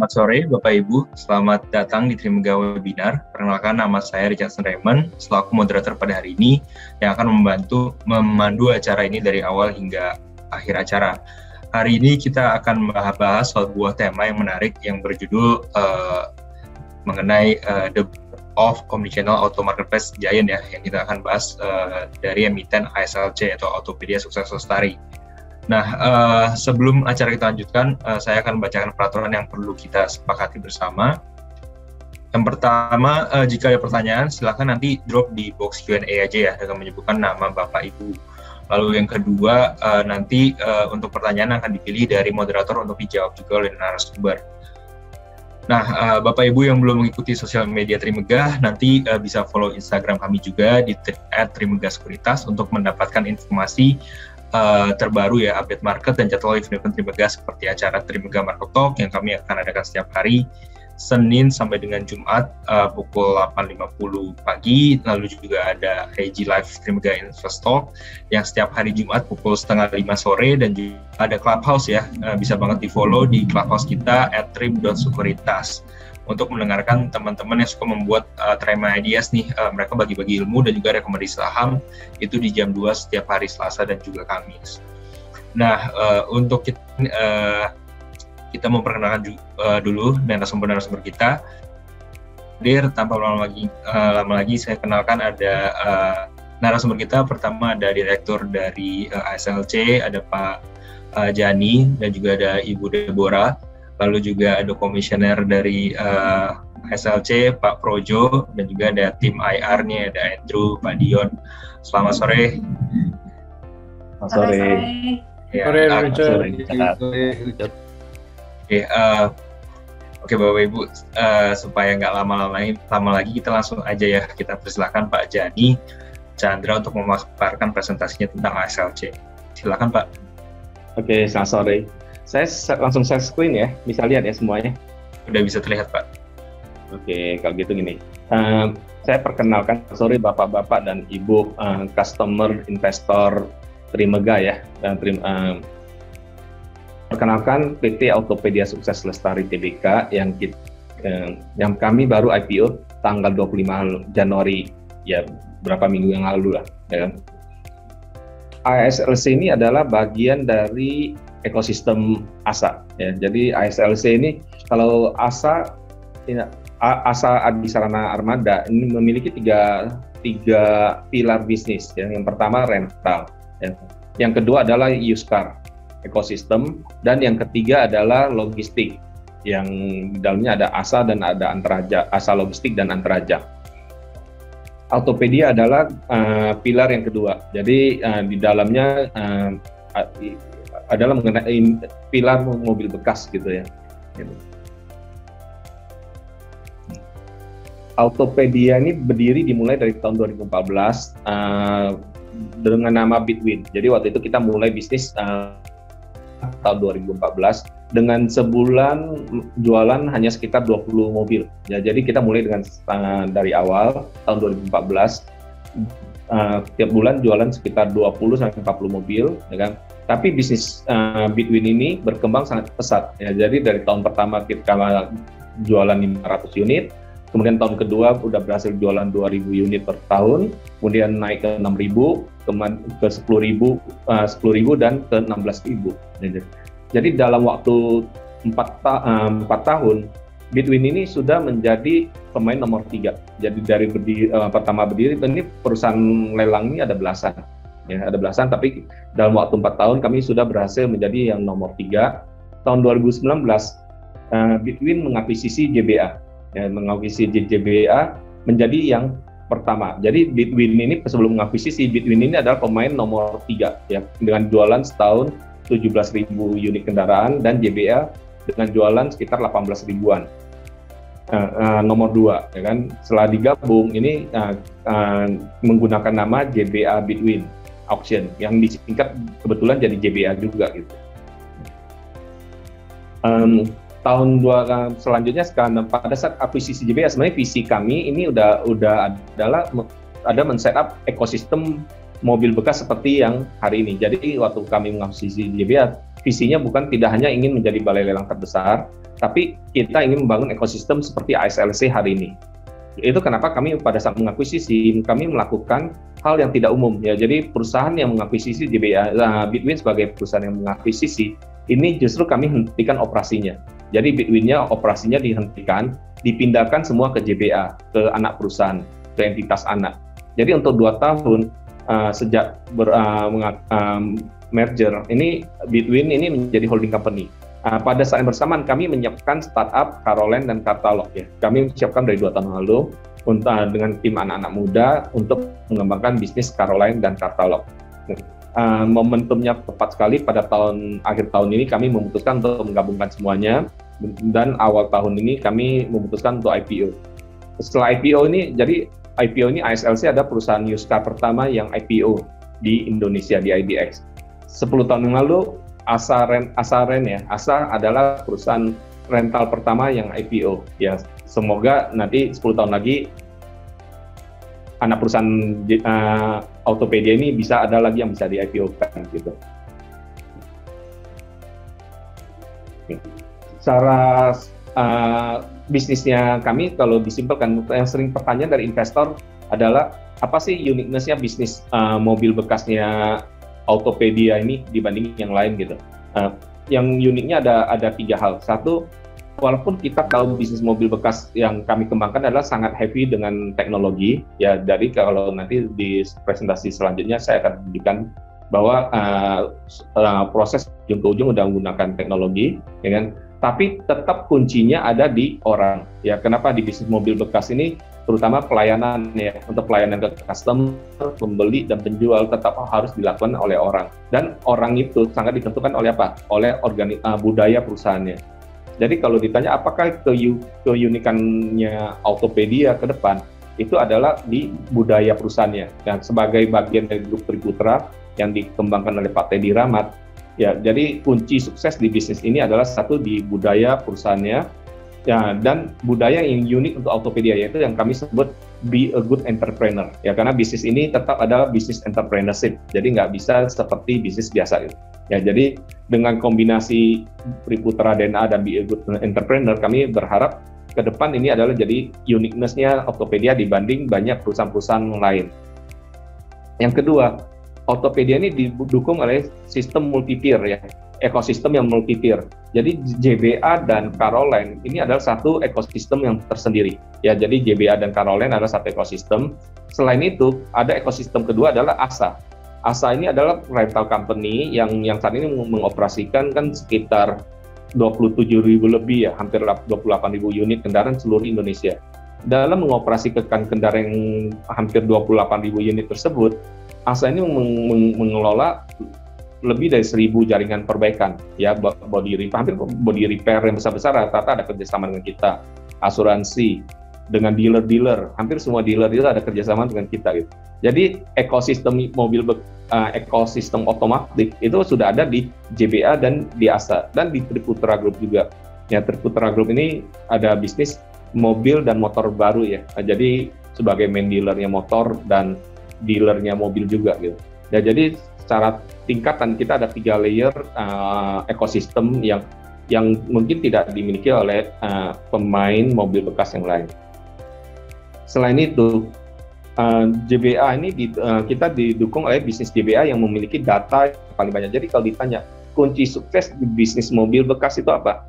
Selamat sore Bapak Ibu, selamat datang di Trimega Webinar. Perkenalkan, nama saya Richardson Raymond, selaku moderator pada hari ini yang akan memandu acara ini dari awal hingga akhir acara. Hari ini kita akan membahas sebuah tema yang menarik yang berjudul mengenai the of Omnichannel Auto Marketplace Giant ya, yang kita akan bahas dari emiten ASLC atau Autopedia Sukses Lestari. Nah, sebelum acara kita lanjutkan, saya akan membacakan peraturan yang perlu kita sepakati bersama. Yang pertama, jika ada pertanyaan, silakan nanti drop di box Q&A aja ya, dengan menyebutkan nama Bapak Ibu. Lalu yang kedua, nanti untuk pertanyaan akan dipilih dari moderator untuk dijawab juga oleh narasumber. Nah, Bapak Ibu yang belum mengikuti sosial media Trimega, nanti bisa follow Instagram kami juga di @trimegasekuritas untuk mendapatkan informasi terbaru ya, update market dan jadwal event Trimega seperti acara Trimega Market Talk yang kami akan adakan setiap hari Senin sampai dengan Jumat pukul 8.50 pagi. Lalu juga ada IG Live Trimega Invest Talk yang setiap hari Jumat pukul 4:30 sore, dan juga ada Clubhouse ya, bisa banget di follow di Clubhouse kita @trim.sekuritas untuk mendengarkan teman-teman yang suka membuat trade ideas nih, mereka bagi-bagi ilmu dan juga rekomendasi saham itu di jam 2 setiap hari Selasa dan juga Kamis. Nah, untuk kita memperkenalkan dulu narasumber kita. Tanpa lama lagi saya kenalkan ada narasumber kita. Pertama ada direktur dari ASLC, ada Pak Jani, dan juga ada Ibu Deborah. Lalu juga ada komisioner dari ASLC, Pak Projo, dan juga ada tim IR-nya, ada Andrew, Pak Dion. Selamat sore. Selamat sore. Ya, Oke Bapak Ibu, supaya nggak lama lagi, kita langsung aja ya, kita persilahkan Pak Jani Chandra untuk memaparkan presentasinya tentang ASLC. Silakan Pak. Oke, selamat sore. Saya langsung share screen ya, bisa lihat ya semuanya? Udah bisa terlihat Pak. Oke, kalau gitu gini. Saya perkenalkan, sorry Bapak-Bapak dan Ibu customer investor Trimega ya. Perkenalkan PT Autopedia Sukses Lestari Tbk yang kami baru IPO tanggal 25 Januari ya, berapa minggu yang lalu lah ya kan. ASLC ini adalah bagian dari ekosistem ASA ya. Jadi ASLC ini, kalau ASA Adi Sarana Armada ini memiliki tiga pilar bisnis ya. Yang pertama rental ya. Yang kedua adalah used car ekosistem, dan yang ketiga adalah logistik yang di dalamnya ada ASA dan ada Antaraja, ASA Logistik dan Antaraja. Autopedia adalah pilar yang kedua. Jadi di dalamnya adalah mengenai pilar mobil bekas gitu ya. Autopedia ini berdiri dimulai dari tahun 2014 dengan nama Bitwin. Jadi waktu itu kita mulai bisnis tahun 2014 dengan sebulan jualan hanya sekitar 20 mobil. Ya, jadi kita mulai dari awal tahun 2014 tiap bulan jualan sekitar 20-40 mobil, ya kan? Tapi bisnis Bitwin ini berkembang sangat pesat. Ya, jadi dari tahun pertama kita jualan 500 unit, kemudian tahun kedua udah berhasil jualan 2.000 unit per tahun, kemudian naik ke 6.000, ke 10.000 dan ke 16.000. Jadi dalam waktu 4 tahun, Bitwin ini sudah menjadi pemain nomor 3. Jadi dari pertama berdiri, ini perusahaan lelang ini ada belasan. Ya, ada belasan, tapi dalam waktu 4 tahun kami sudah berhasil menjadi yang nomor 3. Tahun 2019, Bitwin mengakuisisi JBA. Ya, mengakuisisi JBA menjadi yang pertama. Jadi Bitwin ini sebelum mengakuisisi, Bitwin ini adalah pemain nomor 3 ya, dengan jualan setahun 17.000 unit kendaraan, dan JBA dengan jualan sekitar 18 ribuan. Nomor 2 ya kan, setelah digabung ini menggunakan nama JBA Bitwin Auction yang disingkat kebetulan jadi JBA juga gitu. Tahun selanjutnya sekarang pada saat akuisisi JBA, sebenarnya visi kami ini udah ada men-setup ekosistem mobil bekas seperti yang hari ini. Jadi waktu kami mengakuisisi JBA, visinya bukan tidak hanya ingin menjadi balai lelang terbesar, tapi kita ingin membangun ekosistem seperti ASLC hari ini. Itu kenapa kami pada saat mengakuisisi, kami melakukan hal yang tidak umum ya. Jadi perusahaan yang mengakuisisi JBA, Bitwin sebagai perusahaan yang mengakuisisi, ini justru kami hentikan operasinya. Jadi Bitwin-nya operasinya dihentikan, dipindahkan semua ke JBA, ke anak perusahaan, ke entitas anak. Jadi untuk 2 tahun sejak merger, ini Bitwin ini menjadi holding company. Pada saat yang bersamaan kami menyiapkan startup Caroline dan Cartalog ya. Kami siapkan dari 2 tahun lalu dengan tim anak-anak muda untuk mengembangkan bisnis Caroline dan Cartalog. Momentumnya tepat sekali pada akhir tahun ini kami memutuskan untuk menggabungkan semuanya, dan awal tahun ini kami memutuskan untuk IPO. Setelah IPO ini, jadi IPO ini ASLC ada perusahaan used car pertama yang IPO di Indonesia di IDX. 10 tahun yang lalu Asa adalah perusahaan rental pertama yang IPO. Ya, semoga nanti 10 tahun lagi anak perusahaan Autopedia ini bisa ada lagi yang bisa di IPO-kan gitu. Cara bisnisnya kami kalau disimpulkan, yang sering pertanyaan dari investor adalah apa sih uniqueness-nya bisnis mobil bekasnya Autopedia ini dibanding yang lain gitu. Yang uniknya ada 3 hal. Satu, walaupun kita tahu bisnis mobil bekas yang kami kembangkan adalah sangat heavy dengan teknologi, ya dari kalau nanti di presentasi selanjutnya saya akan tunjukkan bahwa proses ujung ke ujung udah menggunakan teknologi, ya kan? Tapi tetap kuncinya ada di orang. Ya, kenapa di bisnis mobil bekas ini terutama pelayanan ya, untuk pelayanan ke customer, pembeli dan penjual tetap harus dilakukan oleh orang. Dan orang itu sangat ditentukan oleh apa? Oleh budaya perusahaannya. Jadi kalau ditanya apakah keunikannya Autopedia ke depan, itu adalah di budaya perusahaannya. Dan sebagai bagian dari grup Triputra yang dikembangkan oleh Pak Teddy Rahmat, ya jadi kunci sukses di bisnis ini adalah satu di budaya perusahaannya. Ya, dan budaya yang unik untuk Autopedia yaitu yang kami sebut be a good entrepreneur. Ya, karena bisnis ini tetap adalah bisnis entrepreneurship. Jadi nggak bisa seperti bisnis biasa gitu. Ya, jadi dengan kombinasi Triputra DNA dan be a good entrepreneur, kami berharap ke depan ini adalah jadi uniqueness-nya Autopedia dibanding banyak perusahaan-perusahaan lain. Yang kedua, Autopedia ini didukung oleh sistem multi-tier ya. Ekosistem yang multi-tier. Jadi JBA dan Caroline ini adalah satu ekosistem yang tersendiri. Ya, jadi JBA dan Caroline adalah satu ekosistem. Selain itu, ada ekosistem kedua adalah ASA. ASA ini adalah rental company yang saat ini mengoperasikan kan sekitar 27.000 lebih ya, hampir 28.000 unit kendaraan seluruh Indonesia. Dalam mengoperasikan kendaraan yang hampir 28.000 unit tersebut, ASA ini mengelola lebih dari 1.000 jaringan perbaikan, ya hampir body repair yang besar-besar rata-rata ada kerjasama dengan kita, asuransi, dengan dealer-dealer, hampir semua dealer itu ada kerjasama dengan kita gitu. Jadi ekosistem ekosistem otomotif itu sudah ada di JBA dan di ASA dan di Triputra Group juga. Ya, Triputra Group ini ada bisnis mobil dan motor baru ya. Jadi sebagai main dealernya motor dan dealernya mobil juga gitu. Ya, jadi secara tingkatan kita ada 3 layer ekosistem yang mungkin tidak dimiliki oleh pemain mobil bekas yang lain. Selain itu, JBA ini kita didukung oleh bisnis JBA yang memiliki data yang paling banyak. Jadi kalau ditanya kunci sukses di bisnis mobil bekas itu apa?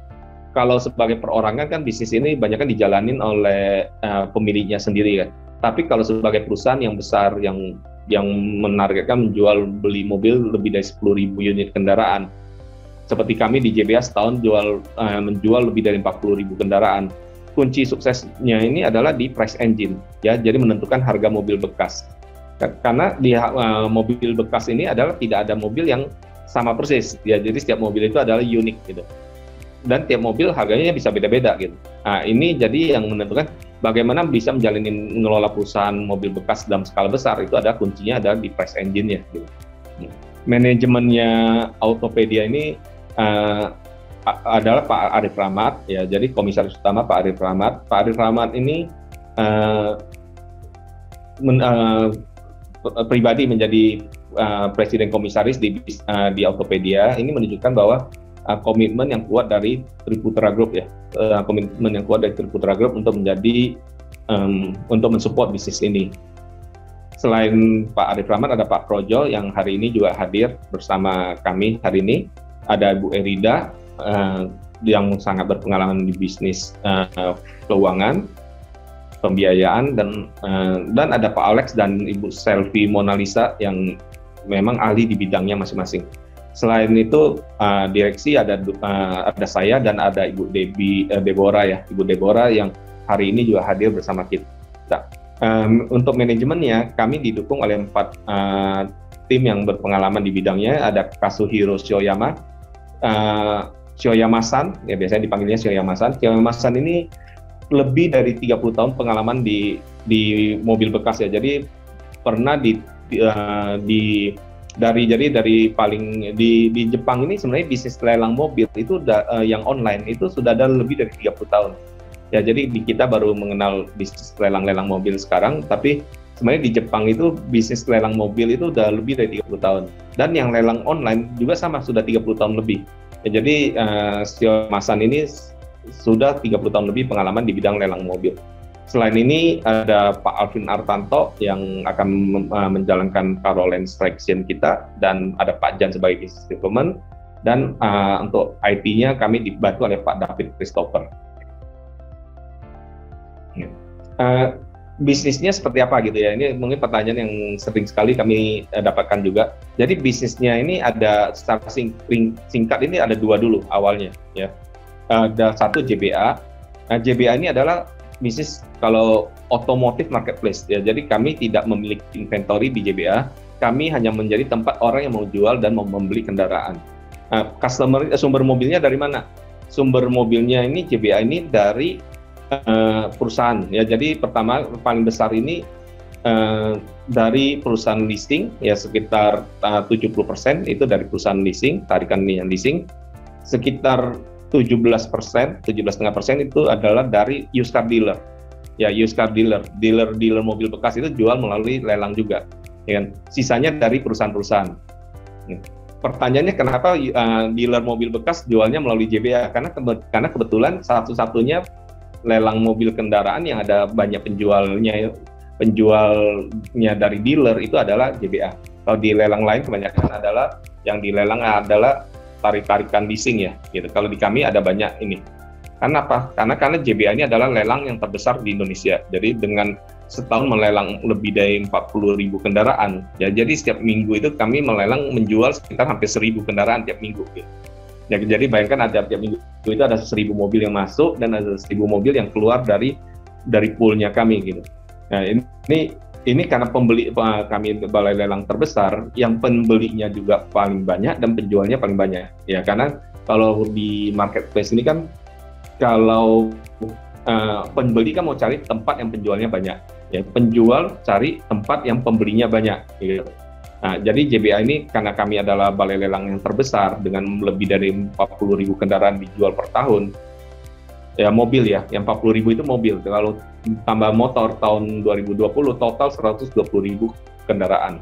Kalau sebagai perorangan kan bisnis ini banyak kan dijalanin oleh pemiliknya sendiri kan. Tapi kalau sebagai perusahaan yang besar yang menargetkan beli mobil lebih dari 10.000 unit kendaraan. Seperti kami di JBA setahun menjual lebih dari 40.000 kendaraan. Kunci suksesnya ini adalah di price engine, ya, jadi menentukan harga mobil bekas. Karena di mobil bekas ini adalah tidak ada mobil yang sama persis, ya, jadi setiap mobil itu adalah unik gitu. Dan tiap mobil harganya bisa beda-beda gitu. Nah, ini jadi yang menentukan bagaimana bisa mengelola perusahaan mobil bekas dalam skala besar itu ada kuncinya ada di price engine-nya. Gitu. Manajemennya Autopedia ini adalah Pak Arif Rahmat, ya. Jadi komisaris utama Pak Arif Rahmat. Pak Arif Rahmat ini pribadi menjadi presiden komisaris di Autopedia ini menunjukkan bahwa komitmen yang kuat dari Triputra Group ya, komitmen yang kuat dari Triputra Group untuk menjadi untuk mensupport bisnis ini. Selain Pak Arif Rahman, ada Pak Projo yang hari ini juga hadir bersama kami hari ini. Ada Bu Erida yang sangat berpengalaman di bisnis keuangan, pembiayaan, dan ada Pak Alex dan Ibu Selvi Monalisa yang memang ahli di bidangnya masing-masing. Selain itu direksi ada saya dan ada Ibu Deborah ya, Ibu Deborah yang hari ini juga hadir bersama kita. Untuk manajemennya kami didukung oleh 4 tim yang berpengalaman di bidangnya. Ada Kazuhiro Shoyama-san, ya biasanya dipanggilnya Shoyama-san. Shoyama-san ini lebih dari 30 tahun pengalaman di mobil bekas ya. Jadi pernah di Jepang ini sebenarnya bisnis lelang mobil itu yang online itu sudah ada lebih dari 30 tahun. Ya, jadi di kita baru mengenal bisnis lelang-lelang mobil sekarang, tapi sebenarnya di Jepang itu bisnis lelang mobil itu udah lebih dari 30 tahun. Dan yang lelang online juga sama, sudah 30 tahun lebih. Ya, jadi Shoyama-san ini sudah 30 tahun lebih pengalaman di bidang lelang mobil. Selain ini ada Pak Alvin Artanto yang akan menjalankan Caroline Selection kita, dan ada Pak Jan sebagai business development, dan untuk IT-nya kami dibantu oleh Pak David Christopher. Bisnisnya seperti apa gitu ya, ini mungkin pertanyaan yang sering sekali kami dapatkan juga. Jadi bisnisnya ini ada secara singkat ini ada 2 dulu awalnya ya. Ada satu JBA. JBA ini adalah bisnis kalau otomotif marketplace ya. Jadi kami tidak memiliki inventory di JBA, kami hanya menjadi tempat orang yang mau jual dan mau membeli kendaraan. Sumber mobilnya dari mana? Sumber mobilnya ini JBA ini dari perusahaan ya. Jadi pertama paling besar ini dari perusahaan leasing ya, sekitar 70% itu dari perusahaan leasing, tarikan yang leasing. Sekitar 17%, 17,5% itu adalah dari used car dealer. Ya, used car dealer mobil bekas itu jual melalui lelang juga. Ya kan? Sisanya dari perusahaan-perusahaan. Pertanyaannya kenapa dealer mobil bekas jualnya melalui JBA? Karena kebetulan satu-satunya lelang mobil kendaraan yang ada banyak penjualnya dari dealer itu adalah JBA. Kalau di lelang lain kebanyakan adalah yang dilelang adalah tarik-tarikan leasing ya gitu. Kalau di kami ada banyak ini. Karena apa? Karena JBA ini adalah lelang yang terbesar di Indonesia. Jadi dengan setahun melelang lebih dari 40.000 kendaraan. Ya, jadi setiap minggu itu kami menjual sekitar hampir 1.000 kendaraan tiap minggu gitu. Ya, jadi bayangkan ada tiap minggu itu ada 1.000 mobil yang masuk dan ada 1.000 mobil yang keluar dari poolnya kami gitu. Nah, ini karena kami balai lelang terbesar, yang pembelinya juga paling banyak dan penjualnya paling banyak. Ya, karena kalau di marketplace ini kan kalau pembeli kan mau cari tempat yang penjualnya banyak. Ya, penjual cari tempat yang pembelinya banyak gitu. Nah, jadi JBA ini karena kami adalah balai lelang yang terbesar dengan lebih dari 40.000 kendaraan dijual per tahun. Ya, mobil ya, yang 40.000 itu mobil. Kalau tambah motor tahun 2020 total 120.000 kendaraan.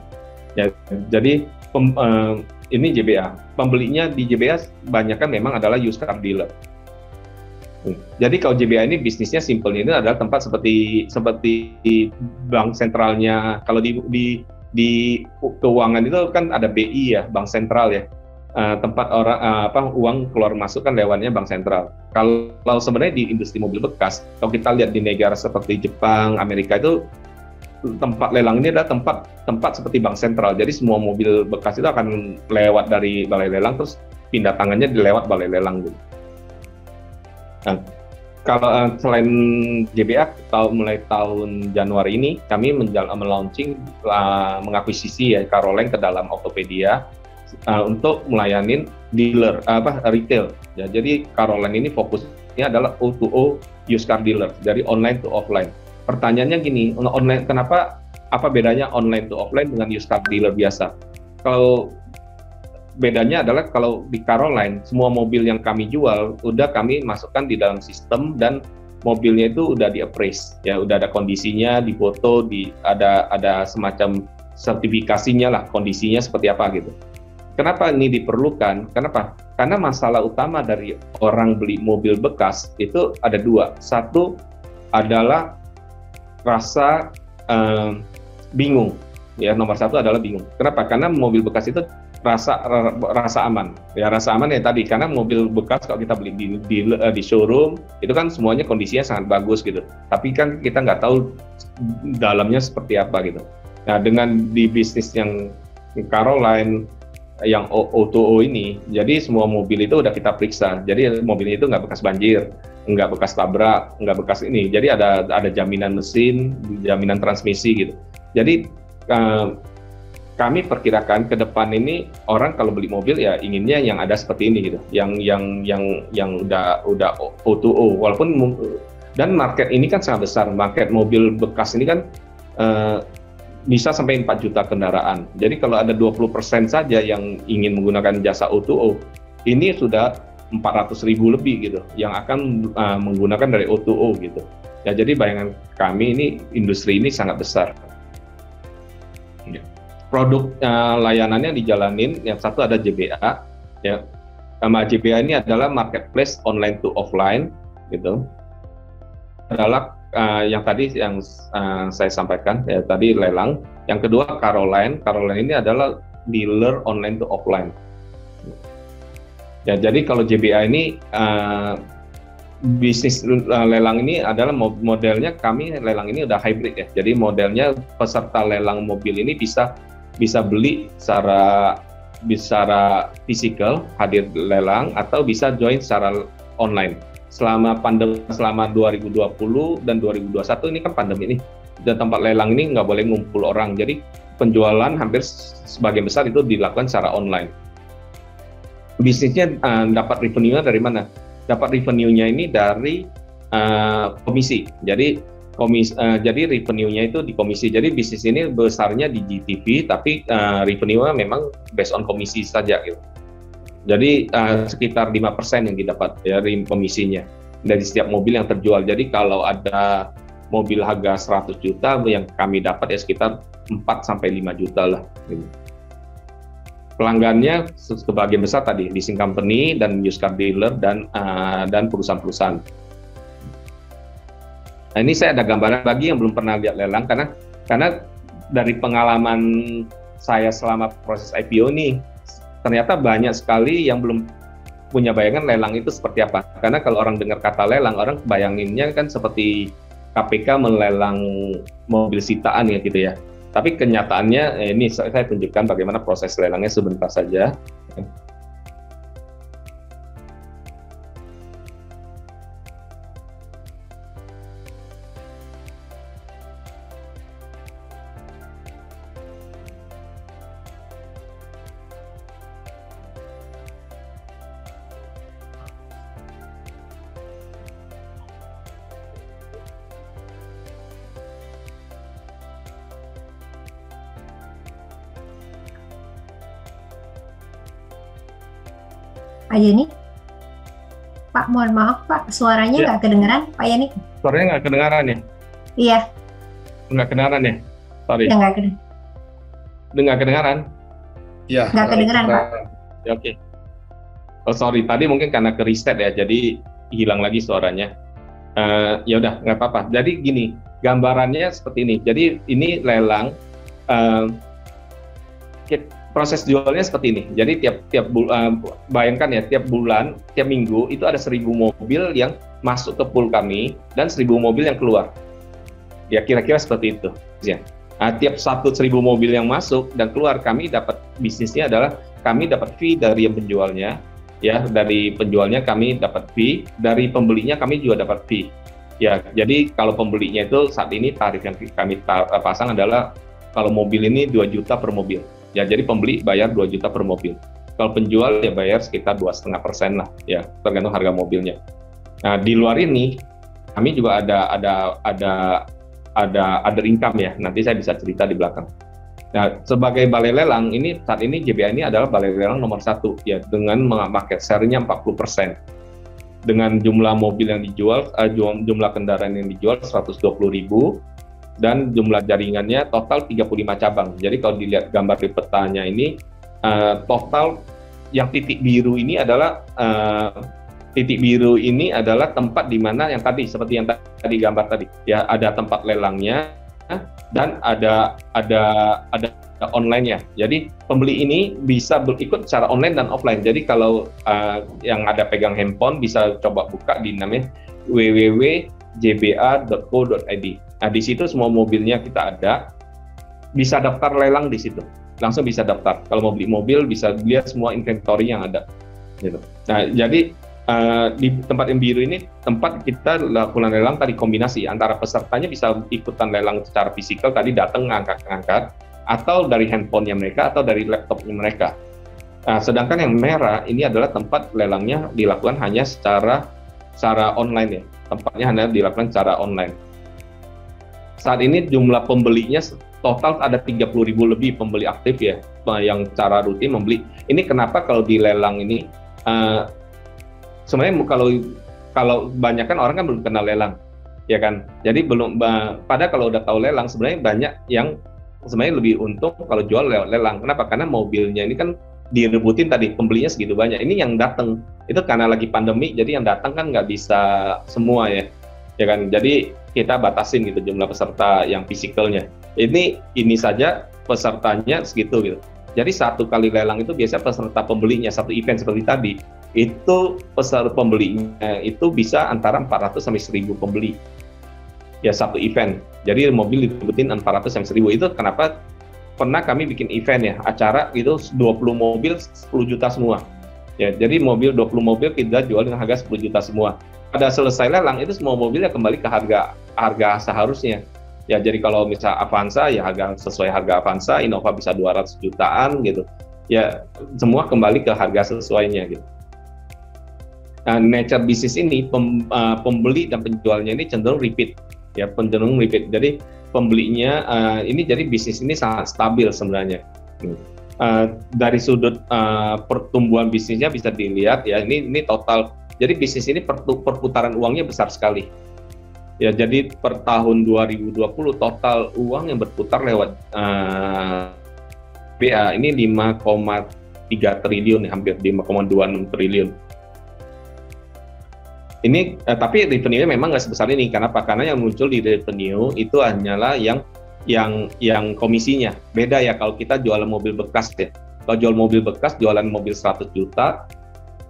Ya, jadi ini JBA. Pembelinya di JBA banyak kan memang adalah used car dealer. Jadi kalau JBA ini bisnisnya simple, ini adalah tempat seperti bank sentralnya. Kalau di keuangan itu kan ada BI ya, bank sentral ya, tempat uang keluar masuk kan lewatnya bank sentral. Kalau sebenarnya di industri mobil bekas, kalau kita lihat di negara seperti Jepang, Amerika itu tempat lelang ini adalah tempat seperti bank sentral. Jadi semua mobil bekas itu akan lewat dari balai lelang terus pindah tangannya dilewat balai lelang gitu. Nah, kalau selain JBA, mulai tahun Januari ini kami melaunching, mengakuisisi ya Caroline ke dalam Autopedia untuk melayani dealer retail. Ya, jadi Caroline ini fokusnya adalah O2O used car dealer, dari online to offline. Pertanyaannya gini, online kenapa? Apa bedanya online to offline dengan used car dealer biasa? Kalau bedanya adalah kalau di Caroline semua mobil yang kami jual udah kami masukkan di dalam sistem dan mobilnya itu udah di-appraise ya, udah ada kondisinya, difoto, ada semacam sertifikasinya lah, kondisinya seperti apa gitu. Kenapa ini diperlukan? Kenapa? Karena masalah utama dari orang beli mobil bekas itu ada dua. Satu adalah rasa bingung. Ya, nomor satu adalah bingung. Kenapa? Karena mobil bekas itu rasa aman. Ya, rasa aman ya tadi, karena mobil bekas kalau kita beli di showroom itu kan semuanya kondisinya sangat bagus gitu. Tapi kan kita nggak tahu dalamnya seperti apa gitu. Nah, dengan di bisnis yang Caroline yang O2O ini, jadi semua mobil itu udah kita periksa. Jadi mobil itu nggak bekas banjir, nggak bekas tabrak, nggak bekas ini. Jadi ada jaminan mesin, jaminan transmisi gitu. Jadi kami perkirakan ke depan ini orang kalau beli mobil ya inginnya yang ada seperti ini gitu, yang udah O2O. Walaupun dan market ini kan sangat besar, market mobil bekas ini kan bisa sampai 4 juta kendaraan. Jadi kalau ada 20% saja yang ingin menggunakan jasa O2O, ini sudah 400.000 lebih gitu yang akan menggunakan dari O2O gitu. Ya, jadi bayangan kami ini industri ini sangat besar. Produk layanannya dijalanin, yang satu ada JBA, ya. Nama JBA ini adalah marketplace online to offline gitu. Adalah yang tadi yang saya sampaikan ya tadi lelang. Yang kedua Caroline ini adalah dealer online to offline. Ya, jadi kalau JBA ini bisnis lelang ini adalah modelnya, kami lelang ini udah hybrid ya. Jadi modelnya peserta lelang mobil ini bisa beli secara fisikal hadir lelang atau bisa join secara online. Selama 2020 dan 2021 ini kan pandemi ini, dan tempat lelang ini nggak boleh ngumpul orang, jadi penjualan hampir sebagian besar itu dilakukan secara online. Bisnisnya dapat revenue-nya dari mana? Dapat revenue-nya ini dari komisi. Jadi revenue-nya itu di komisi. Jadi bisnis ini besarnya di GTV, tapi revenue-nya memang based on komisi saja gitu. Jadi sekitar 5% yang didapat dari komisinya dari setiap mobil yang terjual. Jadi kalau ada mobil harga 100 juta yang kami dapat ya sekitar 4-5 juta lah gitu. Pelanggannya sebagian besar tadi leasing company dan used car dealer dan perusahaan-perusahaan. Nah, ini saya ada gambaran lagi yang belum pernah lihat lelang, karena dari pengalaman saya selama proses IPO nih, ternyata banyak sekali yang belum punya bayangan lelang itu seperti apa. Karena kalau orang dengar kata lelang, orang bayanginnya kan seperti KPK melelang mobil sitaan ya gitu ya. Tapi kenyataannya ini saya tunjukkan bagaimana proses lelangnya sebentar saja. Pak Yeni? Pak, mohon maaf Pak, suaranya nggak kedengeran Pak Yeni? Suaranya nggak kedengaran ya? Iya. Nggak kedengaran ya? Sorry. Ya, nggak kedengaran. Nggak kedengaran? Iya. Nggak kedengaran Pak. Ya, oke. Oh sorry, tadi mungkin karena ke reset ya, jadi hilang lagi suaranya. Ya udah, nggak apa-apa. Jadi gini, gambarannya seperti ini. Jadi ini lelang. Proses jualnya seperti ini. Jadi bayangkan ya, tiap bulan, tiap minggu itu ada 1.000 mobil yang masuk ke pool kami dan 1.000 mobil yang keluar. Ya kira-kira seperti itu. Ya. Nah, tiap 1.000 mobil yang masuk dan keluar, kami dapat bisnisnya adalah kami dapat fee dari yang penjualnya. Ya, dari penjualnya kami dapat fee, dari pembelinya kami juga dapat fee. Ya, jadi kalau pembelinya itu saat ini tarif yang kami pasang adalah kalau mobil ini 2 juta per mobil. Ya, jadi pembeli bayar 2 juta per mobil. Kalau penjual ya bayar sekitar 2,5% lah, ya tergantung harga mobilnya. Nah, di luar ini kami juga ada other income ya. Nanti saya bisa cerita di belakang. Nah, sebagai balai lelang ini saat ini JBA ini adalah balai lelang nomor 1 ya, dengan market share-nya 40%. Dengan jumlah mobil yang dijual, jumlah kendaraan yang dijual 120.000. dan jumlah jaringannya total 35 cabang. Jadi kalau dilihat gambar di petanya ini, total yang titik biru ini adalah tempat di mana yang tadi seperti yang tadi gambar tadi ya, ada tempat lelangnya dan ada online-nya. Jadi pembeli ini bisa berikut secara online dan offline. Jadi kalau yang ada pegang handphone bisa coba buka di namanya www.jba.co.id. Nah, di situ semua mobilnya kita ada, bisa daftar lelang di situ. Langsung bisa daftar. Kalau mau beli mobil bisa lihat semua inventory yang ada. Gitu. Nah, jadi di tempat yang biru ini tempat kita lakukan lelang tadi kombinasi antara pesertanya bisa ikutan lelang secara fisikal tadi datang ngangkat atau dari handphonenya mereka atau dari laptopnya mereka. Nah, sedangkan yang merah ini adalah tempat lelangnya dilakukan hanya secara online ya. Tempatnya hanya dilakukan secara online. Saat ini jumlah pembelinya total ada 30.000 lebih pembeli aktif ya yang secara rutin membeli. Ini kenapa kalau di lelang ini sebenarnya kalau banyak kan orang kan belum kenal lelang, ya kan. Jadi belum kalau udah tahu lelang sebenarnya banyak yang sebenarnya lebih untung kalau jual lelang. Kenapa? Karena mobilnya ini kan direbutin tadi pembelinya segitu banyak. Ini yang datang itu karena lagi pandemi, jadi yang datang kan nggak bisa semua ya kan. Jadi kita batasin gitu jumlah peserta yang fisikalnya. Ini saja pesertanya segitu gitu. Jadi satu kali lelang itu biasanya peserta pembelinya satu event seperti tadi itu peserta pembelinya itu bisa antara 400 sampai 1.000 pembeli ya satu event. Jadi mobil direbutin 400 sampai 1.000. Itu kenapa pernah kami bikin event ya acara itu 20 mobil 10 juta semua. Ya, jadi 20 mobil kita jual dengan harga 10 juta semua. Pada selesai lelang itu semua mobilnya kembali ke harga seharusnya. Ya, jadi kalau misal Avanza ya sesuai harga Avanza, Innova bisa 200 jutaan gitu. Ya, semua kembali ke harga sesuainya gitu. Nah, nature bisnis ini pembeli dan penjualnya ini cenderung repeat. Ya, cenderung repeat. Jadi pembelinya ini jadi bisnis ini sangat stabil sebenarnya. Dari sudut pertumbuhan bisnisnya bisa dilihat ya ini total. Jadi bisnis ini perputaran uangnya besar sekali. Ya, jadi per tahun 2020 total uang yang berputar lewat BA ini 5,3 triliun, hampir 5,26 triliun. Ini tapi revenue-nya memang nggak sebesar ini. Kenapa? Karena yang muncul di revenue itu hanyalah yang komisinya. Beda ya kalau kita jualan mobil bekas ya. Kalau jual mobil bekas, jualan mobil 100 juta,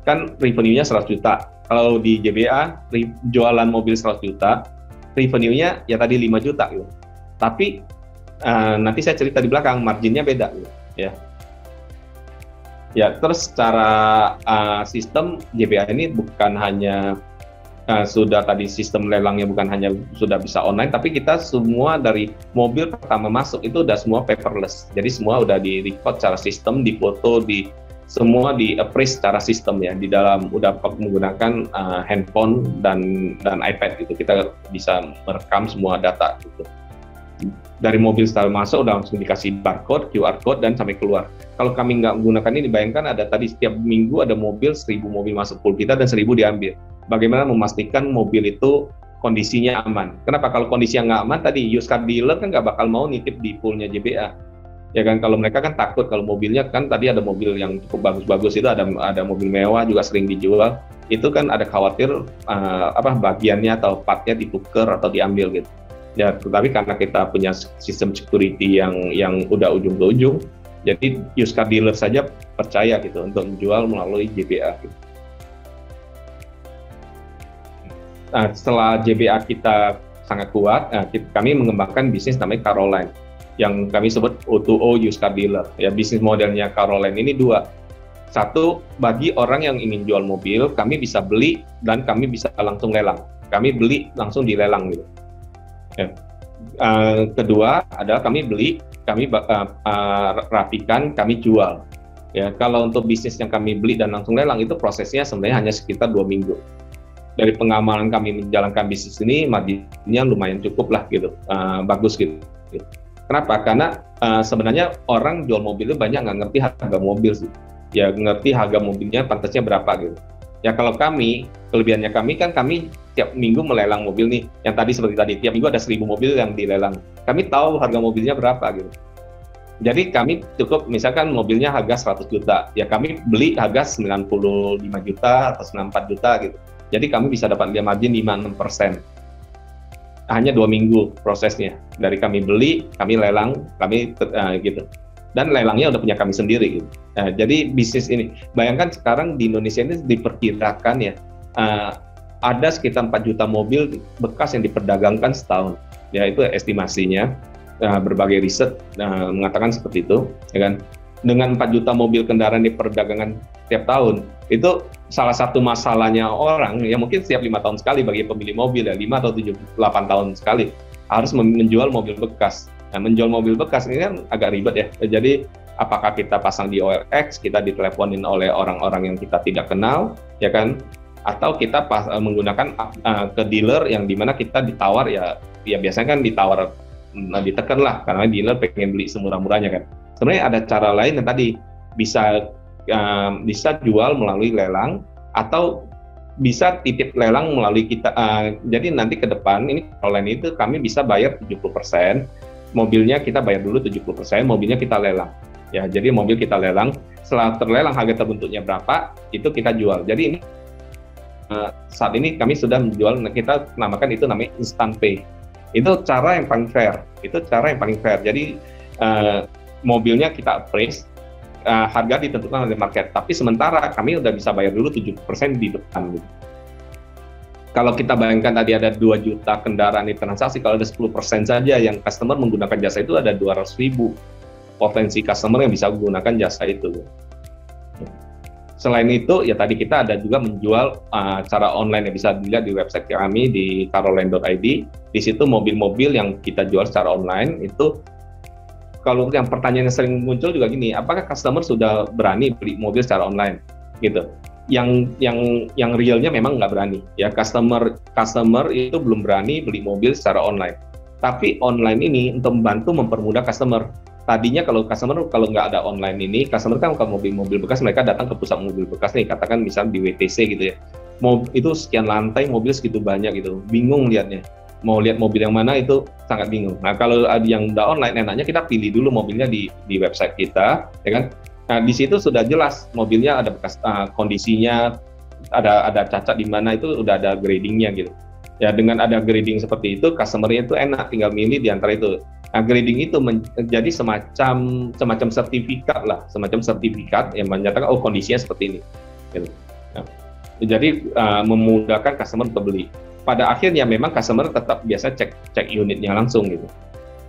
kan revenue-nya 100 juta. Kalau di JBA, jualan mobil 100 juta, revenue-nya ya tadi 5 juta gitu. Tapi nanti saya cerita di belakang, marginnya beda gitu, ya. Ya, terus secara sistem JBA ini bukan hanya sudah tadi sistem lelangnya bukan hanya sudah bisa online, tapi kita semua dari mobil pertama masuk itu udah semua paperless. Jadi semua udah di-record secara sistem, difoto, semua di-appraise secara sistem ya, di dalam udah menggunakan handphone dan iPad gitu. Kita bisa merekam semua data gitu. Dari mobil setelah masuk udah langsung dikasih barcode, QR code dan sampai keluar. Kalau kami nggak menggunakan ini, bayangkan ada tadi setiap minggu ada 1.000 mobil masuk pool kita dan 1.000 diambil. Bagaimana memastikan mobil itu kondisinya aman? Kenapa? Kalau kondisinya nggak aman tadi used car dealer kan nggak bakal mau nitip di poolnya JBA. Ya kan, kalau mereka kan takut kalau mobilnya kan tadi ada mobil yang cukup bagus-bagus itu ada mobil mewah juga sering dijual, itu kan ada khawatir bagiannya atau partnya ditukar atau diambil gitu. Ya, tetapi karena kita punya sistem security yang udah ujung ke ujung, jadi used car dealer saja percaya gitu untuk menjual melalui JBA gitu. Nah, setelah JBA kita sangat kuat, kami mengembangkan bisnis namanya Caroline, yang kami sebut O2O used car dealer. Ya, bisnis modelnya Caroline ini dua. Satu, bagi orang yang ingin jual mobil, kami bisa beli dan kami bisa langsung lelang. Kami beli langsung dilelang gitu. Ya. Kedua adalah kami beli, kami rapikan, kami jual. Ya, kalau untuk bisnis yang kami beli dan langsung lelang itu prosesnya sebenarnya hanya sekitar 2 minggu. Dari pengamalan kami menjalankan bisnis ini, marginnya lumayan cukup lah gitu, bagus gitu. Kenapa? Karena sebenarnya orang jual mobil itu banyak nggak ngerti harga mobil sih. Ya, ngerti harga mobilnya pantasnya berapa gitu. Ya, kalau kami, kelebihannya kami kan kami tiap minggu melelang mobil nih, yang tadi seperti tadi, tiap minggu ada 1.000 mobil yang dilelang. Kami tahu harga mobilnya berapa gitu. Jadi kami cukup, misalkan mobilnya harga 100 juta, ya kami beli harga 95 juta atau 94 juta gitu. Jadi kami bisa dapat margin 5-6%. Hanya 2 minggu prosesnya. Dari kami beli, kami lelang, kami gitu. Dan lelangnya udah punya kami sendiri gitu. Jadi bisnis ini, bayangkan sekarang di Indonesia ini diperkirakan ya ada sekitar 4 juta mobil bekas yang diperdagangkan setahun. Ya itu estimasinya, berbagai riset mengatakan seperti itu, ya kan. Dengan 4 juta mobil kendaraan diperdagangkan tiap tahun, itu salah satu masalahnya orang ya mungkin setiap 5 tahun sekali bagi pemilik mobil ya 5 atau 7-8 tahun sekali harus menjual mobil bekas. Nah, menjual mobil bekas ini kan agak ribet ya. Jadi apakah kita pasang di OLX, kita diteleponin oleh orang-orang yang kita tidak kenal, ya kan? Atau kita menggunakan ke dealer yang dimana kita ditawar ya biasanya kan ditawar ditekan lah karena dealer pengen beli semurah-murahnya kan. Sebenarnya ada cara lain yang tadi bisa jual melalui lelang atau bisa titip lelang melalui kita. Jadi nanti ke depan ini online itu kami bisa bayar 70%. Mobilnya kita bayar dulu 70%, mobilnya kita lelang. Ya, jadi mobil kita lelang, setelah terlelang harga terbentuknya berapa, itu kita jual. Jadi ini saat ini kami sudah menjual, kita namakan itu namanya instant pay. Itu cara yang paling fair. Jadi mobilnya kita appraise, harga ditentukan oleh market. Tapi sementara kami udah bisa bayar dulu 70% di depan. Gitu. Kalau kita bayangkan tadi ada 2 juta kendaraan di transaksi, kalau ada 10% saja yang customer menggunakan jasa itu ada 200.000 potensi customer yang bisa menggunakan jasa itu. Selain itu, ya tadi kita ada juga menjual cara online yang bisa dilihat di website kami di caroline.id. Di situ mobil-mobil yang kita jual secara online itu, kalau yang pertanyaan yang sering muncul juga gini, apakah customer sudah berani beli mobil secara online? Gitu. Yang realnya memang nggak berani ya, customer itu belum berani beli mobil secara online. Tapi online ini untuk membantu mempermudah customer. Tadinya kalau nggak ada online ini, customer kan kalau mobil bekas mereka datang ke pusat mobil bekas nih, katakan misal di WTC gitu ya, itu sekian lantai mobil segitu banyak gitu, bingung lihatnya, mau lihat mobil yang mana itu sangat bingung. Nah kalau yang udah online, enaknya kita pilih dulu mobilnya di website kita, ya kan. Nah, di situ sudah jelas mobilnya ada bekas kondisinya, ada cacat di mana, itu udah ada gradingnya gitu. Ya dengan ada grading seperti itu, customer-nya itu enak tinggal milih di antara itu. Nah, grading itu menjadi semacam sertifikat lah, semacam sertifikat yang menyatakan kondisinya seperti ini. Gitu. Nah, jadi memudahkan customer untuk beli. Pada akhirnya memang customer tetap biasa cek unitnya langsung gitu,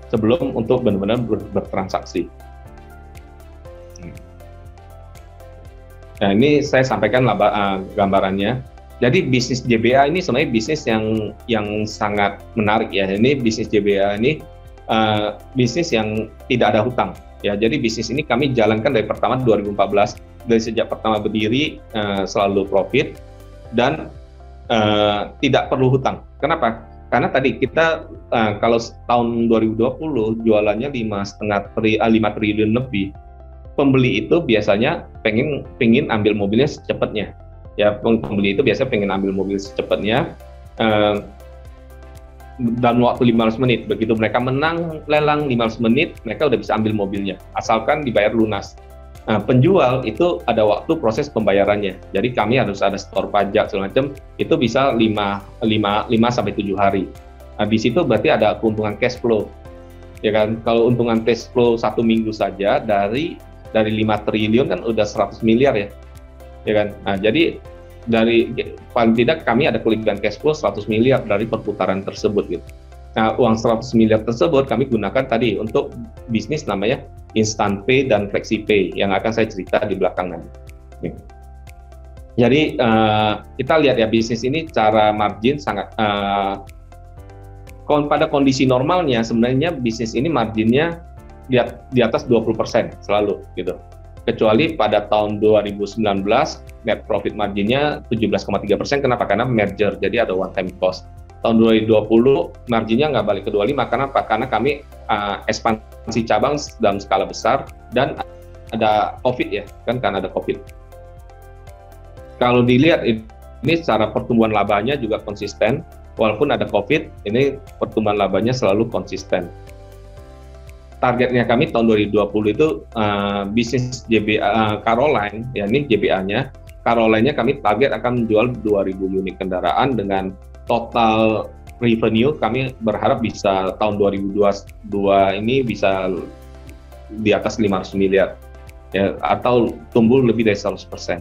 sebelum untuk benar-benar bertransaksi. Nah ini saya sampaikan gambarannya. Jadi bisnis JBA ini sebenarnya bisnis yang sangat menarik ya. Ini bisnis JBA ini bisnis yang tidak ada hutang ya. Jadi bisnis ini kami jalankan dari pertama 2014, dari sejak pertama berdiri selalu profit dan tidak perlu hutang. Kenapa? Karena tadi kita kalau tahun 2020 jualannya 5 triliun lebih. Pembeli itu biasanya pengen ambil mobilnya secepatnya. Ya, pembeli itu biasanya pengen ambil mobil secepatnya dalam waktu 15 menit. Begitu mereka menang lelang 15 menit, mereka udah bisa ambil mobilnya, asalkan dibayar lunas. Penjual itu ada waktu proses pembayarannya. Jadi kami harus ada store pajak segala macam, itu bisa 5 sampai 7 hari. Di situ berarti ada keuntungan cash flow. Ya kan, kalau untungan cash flow 1 minggu saja dari 5 triliun kan udah 100 miliar ya. Ya kan? Nah, jadi dari paling tidak kami ada kelebihan cash flow 100 miliar dari perputaran tersebut gitu. Nah, uang 100 miliar tersebut kami gunakan tadi untuk bisnis namanya instant pay dan flexi pay yang akan saya cerita di belakang nanti. Jadi kita lihat ya, bisnis ini cara margin sangat pada kondisi normalnya sebenarnya bisnis ini marginnya di atas 20% selalu gitu. Kecuali pada tahun 2019 net profit marginnya 17,3%. Kenapa? Karena merger, jadi ada one time cost. Tahun 2020 marginnya nggak balik ke 25. Kenapa? Karena kami ekspansi cabang dalam skala besar dan ada COVID ya, kan karena ada COVID. Kalau dilihat ini secara pertumbuhan labanya juga konsisten, walaupun ada COVID, ini pertumbuhan labanya selalu konsisten. Targetnya kami tahun 2020 itu bisnis JBA Caroline, ya ini JBA-nya. Caroline-nya kami target akan menjual 2.000 unit kendaraan dengan total revenue kami berharap bisa tahun 2022 ini bisa di atas 500 miliar, ya, atau tumbuh lebih dari 100%.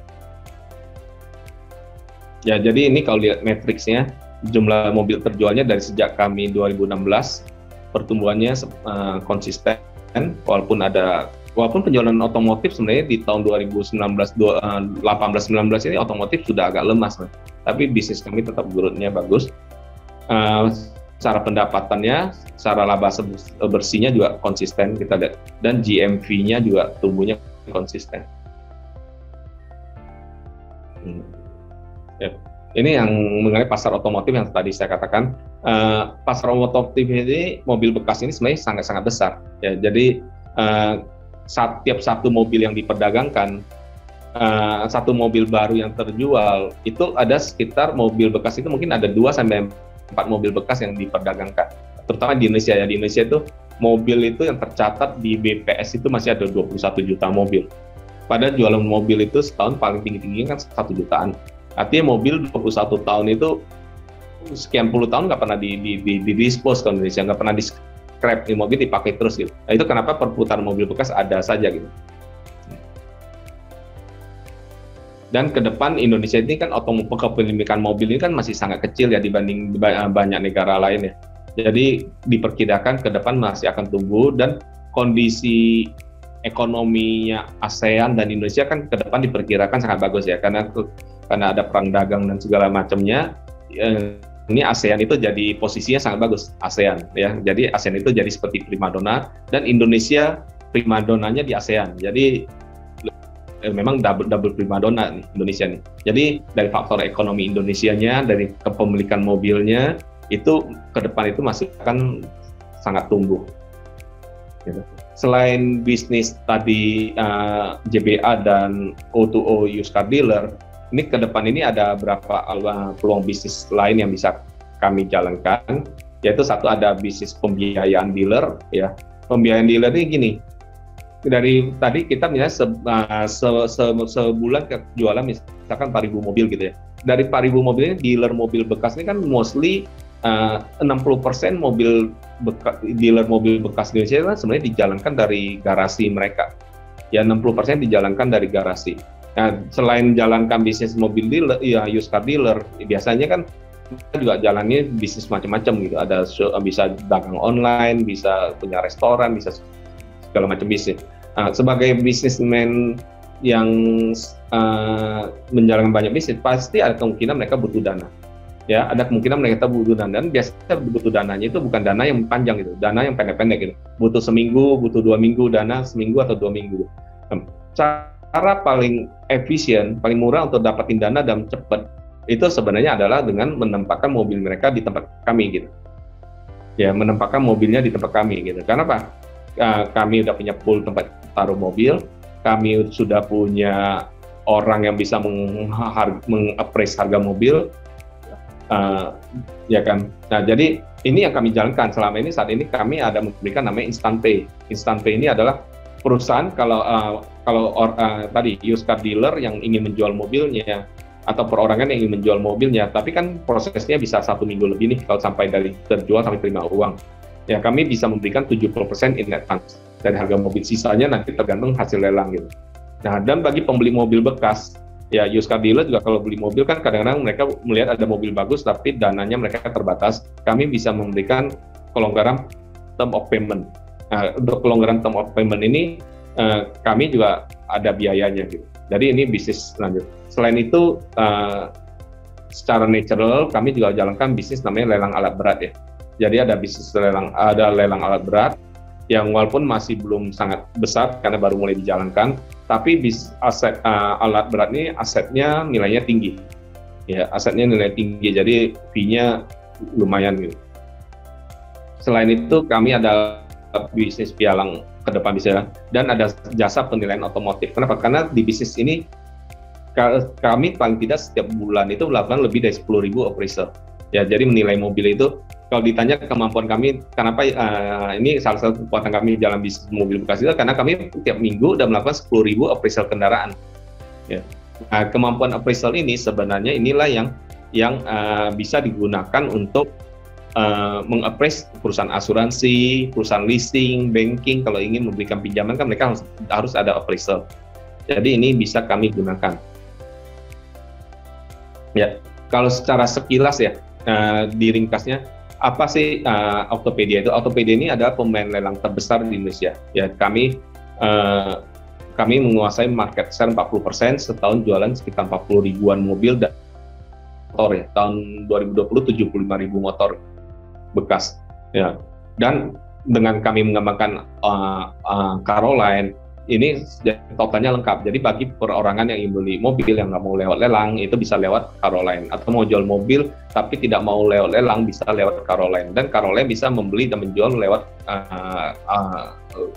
Ya, jadi ini kalau lihat matriksnya, jumlah mobil terjualnya dari sejak kami 2016 pertumbuhannya konsisten, walaupun penjualan otomotif sebenarnya di tahun 2018-19 ini otomotif sudah agak lemas, tapi bisnis kami tetap growth-nya bagus. Secara pendapatannya, secara laba bersihnya juga konsisten kita lihat, dan GMV-nya juga tumbuhnya konsisten. Ya. Ini yang mengenai pasar otomotif yang tadi saya katakan. Pasar otomotif ini, mobil bekas ini sebenarnya sangat-sangat besar. Ya, jadi setiap satu mobil yang diperdagangkan, satu mobil baru yang terjual, itu ada sekitar mobil bekas itu mungkin ada 2-4 mobil bekas yang diperdagangkan. Terutama di Indonesia, ya, di Indonesia itu mobil itu yang tercatat di BPS itu masih ada 21 juta mobil. Padahal jualan mobil itu setahun paling tinggi-tingginya kan 1 jutaan. Artinya mobil 21 tahun itu sekian puluh tahun nggak pernah di-dispose ke Indonesia, nggak pernah di-scrap, di mobil dipakai terus gitu. Nah, itu kenapa perputaran mobil bekas ada saja gitu. Dan ke depan Indonesia ini kan kepemilikan mobil ini kan masih sangat kecil ya dibanding banyak negara lain ya. Jadi diperkirakan ke depan masih akan tumbuh, dan kondisi ekonominya ASEAN dan Indonesia kan ke depan diperkirakan sangat bagus ya, karena ada perang dagang dan segala macamnya. Ini ASEAN itu jadi posisinya sangat bagus, ASEAN ya. Jadi ASEAN itu jadi seperti primadona, dan Indonesia primadonanya di ASEAN. Jadi memang double primadona nih Indonesia nih. Jadi dari faktor ekonomi Indonesianya, dari kepemilikan mobilnya, itu ke depan itu masih akan sangat tumbuh. Gitu. Selain bisnis tadi JBA dan O2O used car dealer, ini ke depan ini ada beberapa peluang bisnis lain yang bisa kami jalankan, yaitu satu ada bisnis pembiayaan dealer ya. Pembiayaan dealer ini gini, dari tadi kita misalnya sebulan jualan misalkan 4.000 mobil gitu ya. Dari 4.000 mobil ini, dealer mobil bekas ini kan mostly 60% dealer mobil bekas di Indonesia kan sebenarnya dijalankan dari garasi mereka. Ya 60% dijalankan dari garasi. Nah, selain jalankan bisnis mobil dealer, ya used car dealer, biasanya kan kita juga jalannya bisnis macam-macam gitu. Ada bisa dagang online, bisa punya restoran, bisa segala macam bisnis. Sebagai bisnismen yang menjalankan banyak bisnis, pasti ada kemungkinan mereka butuh dana. Ya, ada kemungkinan mereka butuh dana, dan biasanya butuh dananya itu bukan dana yang panjang gitu, dana yang pendek-pendek gitu. Butuh seminggu, butuh 2 minggu, dana seminggu atau 2 minggu. Cara paling efisien, paling murah untuk dapatin dana dan cepat itu sebenarnya adalah dengan menempatkan mobil mereka di tempat kami gitu. Ya, menempatkan mobilnya di tempat kami gitu. Karena apa? Kami udah punya pool tempat taruh mobil, kami sudah punya orang yang bisa meng-appraise harga mobil, ya kan. Nah, jadi ini yang kami jalankan selama ini. Saat ini kami ada memberikan namanya Instant Pay. Instant Pay ini adalah perusahaan tadi used car dealer yang ingin menjual mobilnya, atau perorangan yang ingin menjual mobilnya, tapi kan prosesnya bisa 1 minggu lebih nih kalau sampai dari terjual sampai terima uang. Ya, kami bisa memberikan 70% in advance dari harga mobil, sisanya nanti tergantung hasil lelang gitu. Nah, dan bagi pembeli mobil bekas, ya used car dealer juga kalau beli mobil kan kadang-kadang mereka melihat ada mobil bagus tapi dananya mereka terbatas, kami bisa memberikan kelonggaran term of payment. Nah, untuk kelonggaran term of payment ini kami juga ada biayanya gitu. Jadi ini bisnis lanjut. Selain itu, secara natural kami juga jalankan bisnis namanya lelang alat berat ya. Jadi ada bisnis lelang alat berat yang walaupun masih belum sangat besar karena baru mulai dijalankan, tapi aset alat berat ini asetnya nilainya tinggi. Ya, asetnya nilai tinggi, jadi fee-nya lumayan gitu. Selain itu kami ada bisnis pialang ke depan bisa, dan ada jasa penilaian otomotif. Kenapa? Karena di bisnis ini kami paling tidak setiap bulan itu melakukan lebih dari 10.000 appraisal. Ya, jadi menilai mobil itu, kalau ditanya kemampuan kami, kenapa ini salah satu kekuatan kami dalam bisnis mobil bekas itu, karena kami tiap minggu udah melakukan 10.000 appraisal kendaraan. Ya. Nah, kemampuan appraisal ini sebenarnya inilah yang bisa digunakan untuk mengappraise perusahaan asuransi, perusahaan leasing, banking. Kalau ingin memberikan pinjaman kan mereka harus ada appraisal. Jadi ini bisa kami gunakan. Ya, kalau secara sekilas ya, diringkasnya apa sih Autopedia itu? Autopedia ini adalah pemain lelang terbesar di Indonesia. Ya, kami menguasai market share 40%, setahun jualan sekitar 40 ribuan mobil dan motor ya. Tahun 2020 75.000 motor bekas ya. Dan dengan kami mengembangkan Caroline ini totalnya lengkap. Jadi bagi perorangan yang ingin beli mobil yang nggak mau lewat lelang itu bisa lewat Caroline, atau mau jual mobil tapi tidak mau lewat lelang bisa lewat Caroline, dan Caroline bisa membeli dan menjual lewat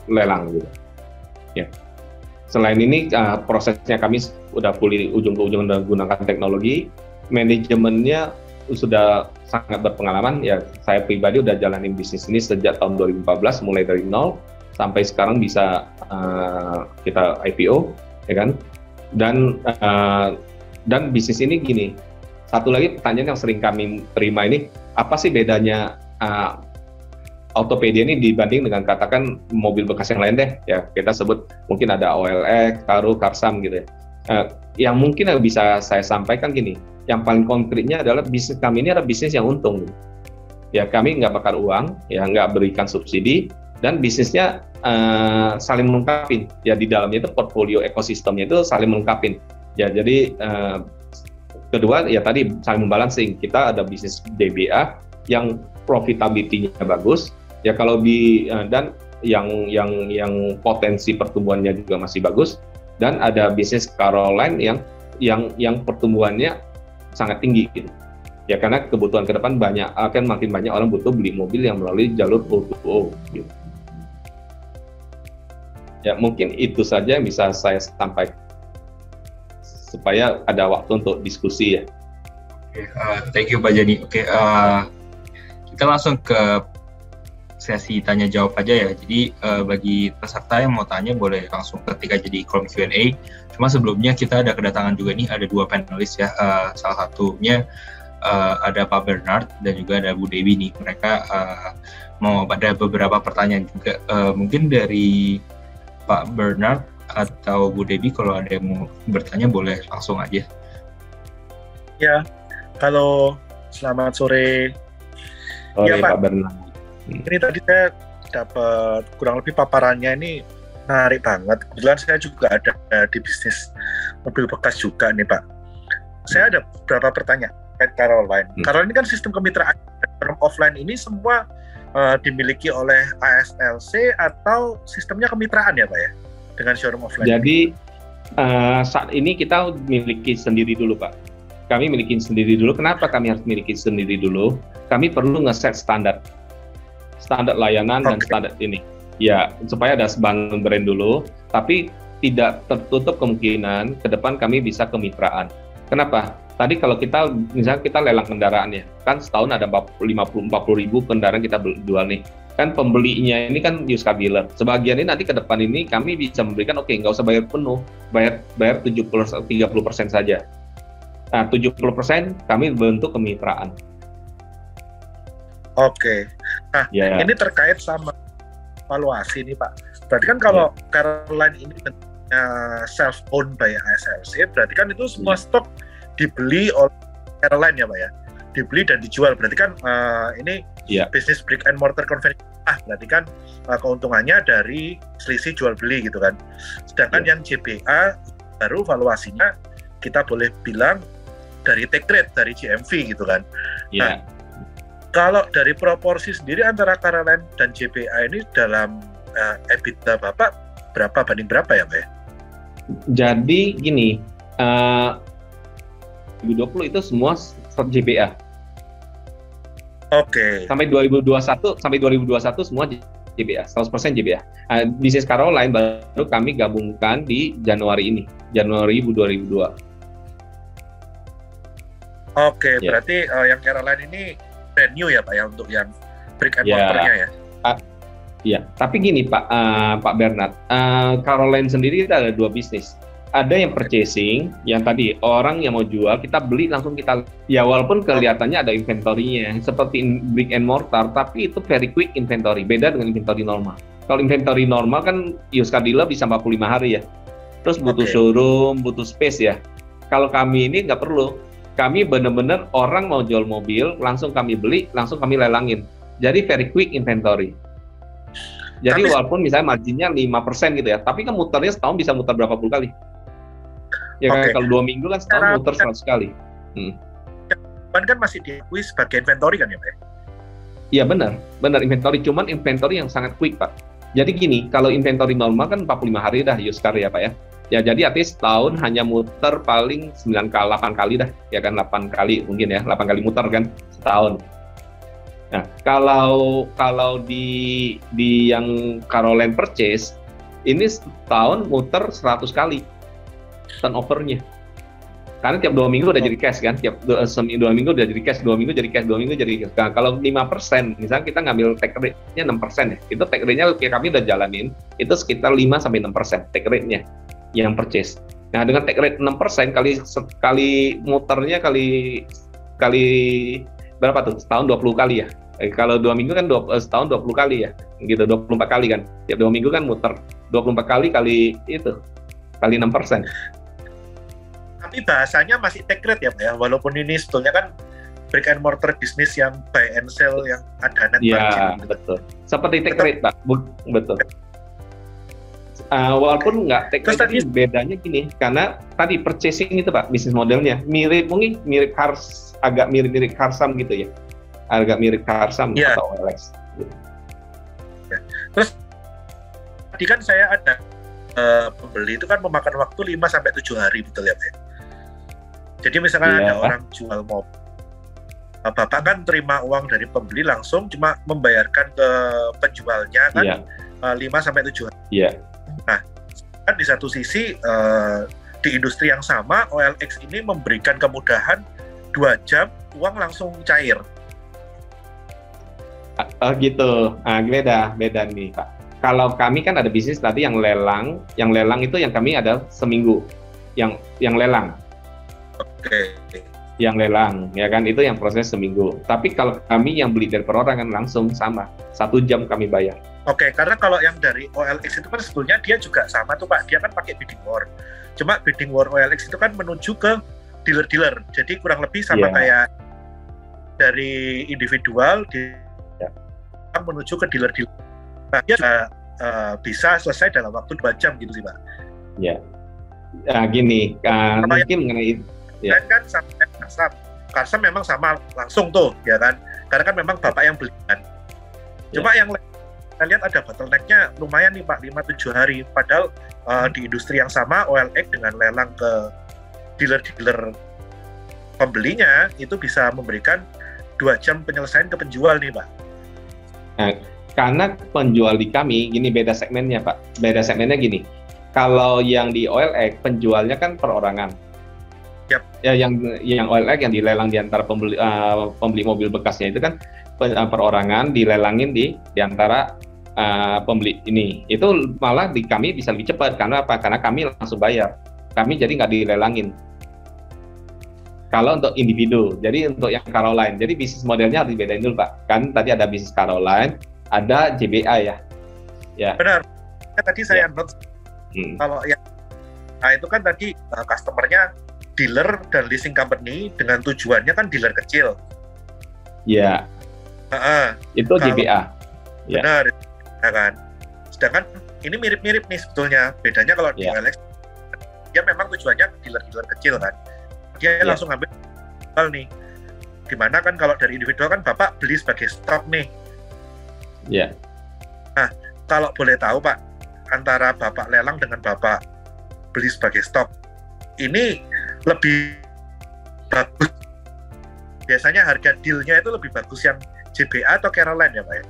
lelang gitu. Ya. Selain ini prosesnya kami udah pulih ujung ke ujung dengan menggunakan teknologi, manajemennya sudah sangat berpengalaman. Ya, saya pribadi udah jalanin bisnis ini sejak tahun 2014 mulai dari nol sampai sekarang bisa kita IPO, ya kan? Dan bisnis ini gini. Satu lagi pertanyaan yang sering kami terima ini, apa sih bedanya Autopedia ini dibanding dengan katakan mobil bekas yang lain deh? Ya, kita sebut mungkin ada OLX, Kargo, Karsam gitu ya. Yang mungkin yang bisa saya sampaikan gini, yang paling konkretnya adalah bisnis kami ini adalah bisnis yang untung. Ya, kami nggak bakar uang, ya nggak berikan subsidi, dan bisnisnya saling melengkapi. Ya, di dalamnya itu portfolio ekosistemnya itu saling melengkapi. Ya, jadi kedua ya tadi saling membalancing. Kita ada bisnis DBA yang profitability-nya bagus. Ya, kalau dan yang potensi pertumbuhannya juga masih bagus, dan ada bisnis Caroline yang pertumbuhannya sangat tinggi gitu. Ya, karena kebutuhan ke depan akan makin banyak orang butuh beli mobil yang melalui jalur O2O gitu. Ya, mungkin itu saja yang bisa saya sampaikan supaya ada waktu untuk diskusi ya. Oke, thank you Pak Jani. Oke, kita langsung ke sesi tanya jawab aja ya. Jadi bagi peserta yang mau tanya boleh langsung ketik aja di kolom Q&A. Cuma sebelumnya kita ada kedatangan juga nih, ada dua panelis ya. Salah satunya ada Pak Bernard dan juga ada Bu Dewi nih. Mereka mau ada beberapa pertanyaan juga. Mungkin dari Pak Bernard atau Bu Dewi, kalau ada yang mau bertanya boleh langsung aja. Ya, halo, selamat sore. Ya Pak Bernard. Ini tadi saya dapat kurang lebih paparannya ini menarik banget. Kebetulan saya juga ada di bisnis mobil bekas juga nih Pak. Saya ada beberapa pertanyaan terkait Caroline. Caroline ini kan sistem kemitraan. Offline ini semua dimiliki oleh ASLC atau sistemnya kemitraan ya Pak ya? Dengan showroom offline. Jadi saat ini kita miliki sendiri dulu Pak. Kami miliki sendiri dulu. Kenapa kami harus miliki sendiri dulu? Kami perlu nge-set standar layanan dan standar ini. Ya, supaya ada sebuah brand dulu, tapi tidak tertutup kemungkinan ke depan kami bisa kemitraan. Kenapa? Tadi kalau misalnya kita lelang kendaraan ya, kan setahun ada 40 ribu kendaraan kita jual nih. Kan pembelinya ini kan used car dealer. Sebagian ini nanti ke depan ini kami bisa memberikan, oke, nggak usah bayar penuh, bayar 30% saja. Nah, 70% kami bentuk kemitraan. Oke. Nah, ini terkait sama valuasi nih Pak. Berarti kan kalau Caroline ini self-owned by ASLC, berarti kan itu semua stok dibeli oleh Caroline ya Pak ya? Dibeli dan dijual. Berarti kan ini bisnis brick and mortar konvensional. Berarti kan keuntungannya dari selisih jual beli gitu kan. Sedangkan yang JBA baru valuasinya kita boleh bilang dari take rate, dari GMV gitu kan. Nah, kalau dari proporsi sendiri antara Caroline dan JBA ini dalam EBITDA Bapak berapa banding berapa ya Pak ya? Jadi gini, 2020 itu semua JBA. Oke. Sampai 2021 semua JBA, 100% JBA. Bisnis Caroline baru kami gabungkan di Januari 2002. Oke, berarti yang Caroline ini brand new ya Pak ya untuk yang brick and mortar-nya ya? Iya, tapi gini Pak Bernard, Caroline sendiri kita ada 2 bisnis. Ada yang purchasing, yang tadi orang yang mau jual, kita beli langsung kita, ya walaupun kelihatannya ada inventory-nya, seperti brick and mortar, tapi itu very quick inventory, beda dengan inventory normal. Kalau inventory normal kan used car dealer bisa 45 hari ya, terus butuh showroom, butuh space ya. Kalau kami ini nggak perlu, kami benar-benar orang mau jual mobil, langsung kami beli, langsung kami lelangin. Jadi very quick inventory. Jadi walaupun misalnya marginnya 5% gitu ya, tapi kan muternya setahun bisa muter berapa puluh kali. Ya kalau 2 minggu kan setahun muter 100 kali. Kan masih diakui sebagai inventory kan ya Pak? Iya benar inventory, cuman inventory yang sangat quick Pak. Jadi gini, kalau inventory normal kan 45 hari dah used car ya Pak ya. Ya jadi artinya setahun hanya muter paling 8 kali dah, ya kan 8 kali mungkin ya, 8 kali muter kan setahun. Nah, kalau di yang Caroline purchase ini setahun muter 100 kali turnover-nya. Karena tiap 2 minggu udah jadi cash kan, tiap 2 minggu udah jadi cash, 2 minggu jadi cash, 2 minggu jadi cash. Nah, kalau 5%, misalnya kita ngambil take rate-nya 6% ya, itu take rate-nya kami udah jalanin, itu sekitar 5-6% take rate-nya yang purchase. Nah, dengan take rate 6% kali muternya kali berapa tuh? Setahun 20 kali ya. Kalau 2 minggu kan setahun 20 kali ya. Gitu 24 kali kan. Tiap 2 minggu kan muter 24 kali itu. Kali 6%. Tapi bahasanya masih take rate ya Pak ya. Walaupun ini sebetulnya kan brick and mortar bisnis yang buy and sell yang ada net margin. Iya, betul. Seperti take rate Pak. Betul. Walaupun nggak take rate, tapi bedanya gini, karena tadi purchasing itu Pak, bisnis modelnya mungkin mirip agak mirip Karsam gitu ya, agak mirip Karsam atau OLX. Ya. Terus tadi kan saya ada pembeli itu kan memakan waktu 5-7 hari betul ya Pak? Jadi misalkan ada orang jual mobil, Bapak kan terima uang dari pembeli langsung, cuma membayarkan ke penjualnya kan 5-7 hari. Iya. Nah, kan di satu sisi di industri yang sama OLX ini memberikan kemudahan 2 jam uang langsung cair. Gitu. Beda nih Pak. Kalau kami kan ada bisnis tadi yang lelang itu yang kami ada seminggu, yang lelang. Oke. Yang lelang, ya kan itu yang proses seminggu. Tapi kalau kami yang beli dari perorangan langsung sama 1 jam kami bayar. Oke, karena kalau yang dari OLX itu kan sebetulnya dia juga sama tuh Pak, dia kan pakai bidding war. Cuma bidding war OLX itu kan menuju ke dealer-dealer, jadi kurang lebih sama kayak dari individual menuju ke dealer-dealer. Nah, dia bisa selesai dalam waktu 2 jam gitu sih Pak. Ya, gini, mungkin mengenai kan sama Karsam memang sama langsung tuh, ya kan? Karena kan memang Bapak yang beli kan. Cuma yang kita lihat ada bottleneck-nya lumayan nih Pak, 5-7 hari. Padahal di industri yang sama, OLX dengan lelang ke dealer-dealer pembelinya, itu bisa memberikan 2 jam penyelesaian ke penjual nih Pak. Nah, karena penjual di kami, gini beda segmennya Pak. Beda segmennya gini, kalau yang di OLX, penjualnya kan perorangan. Ya, yang OLX yang dilelang di antara pembeli mobil bekasnya itu kan perorangan dilelangin di antara pembeli ini. Itu malah di kami bisa lebih cepat karena apa? Karena kami langsung bayar. Kami jadi nggak dilelangin. Kalau untuk individu, jadi untuk yang Caroline, jadi bisnis modelnya harus dibedain dulu Pak. Kan tadi ada bisnis Caroline, ada JBA ya. Ya. Benar. Tadi saya note kalau yang itu kan tadi customernya dealer dan leasing company dengan tujuannya kan dealer kecil. Ya. Itu JBA. Benar, ya kan. Sedangkan ini mirip-mirip nih sebetulnya. Bedanya kalau di OLX, dia memang tujuannya dealer-dealer kecil kan. Dia langsung ambil nih. Dimana kan kalau dari individual kan Bapak beli sebagai stok nih. Iya. Nah, kalau boleh tahu Pak, antara Bapak lelang dengan Bapak beli sebagai stok, ini lebih bagus. Biasanya harga deal-nya itu lebih bagus yang JBA atau Caroline ya Pak ya?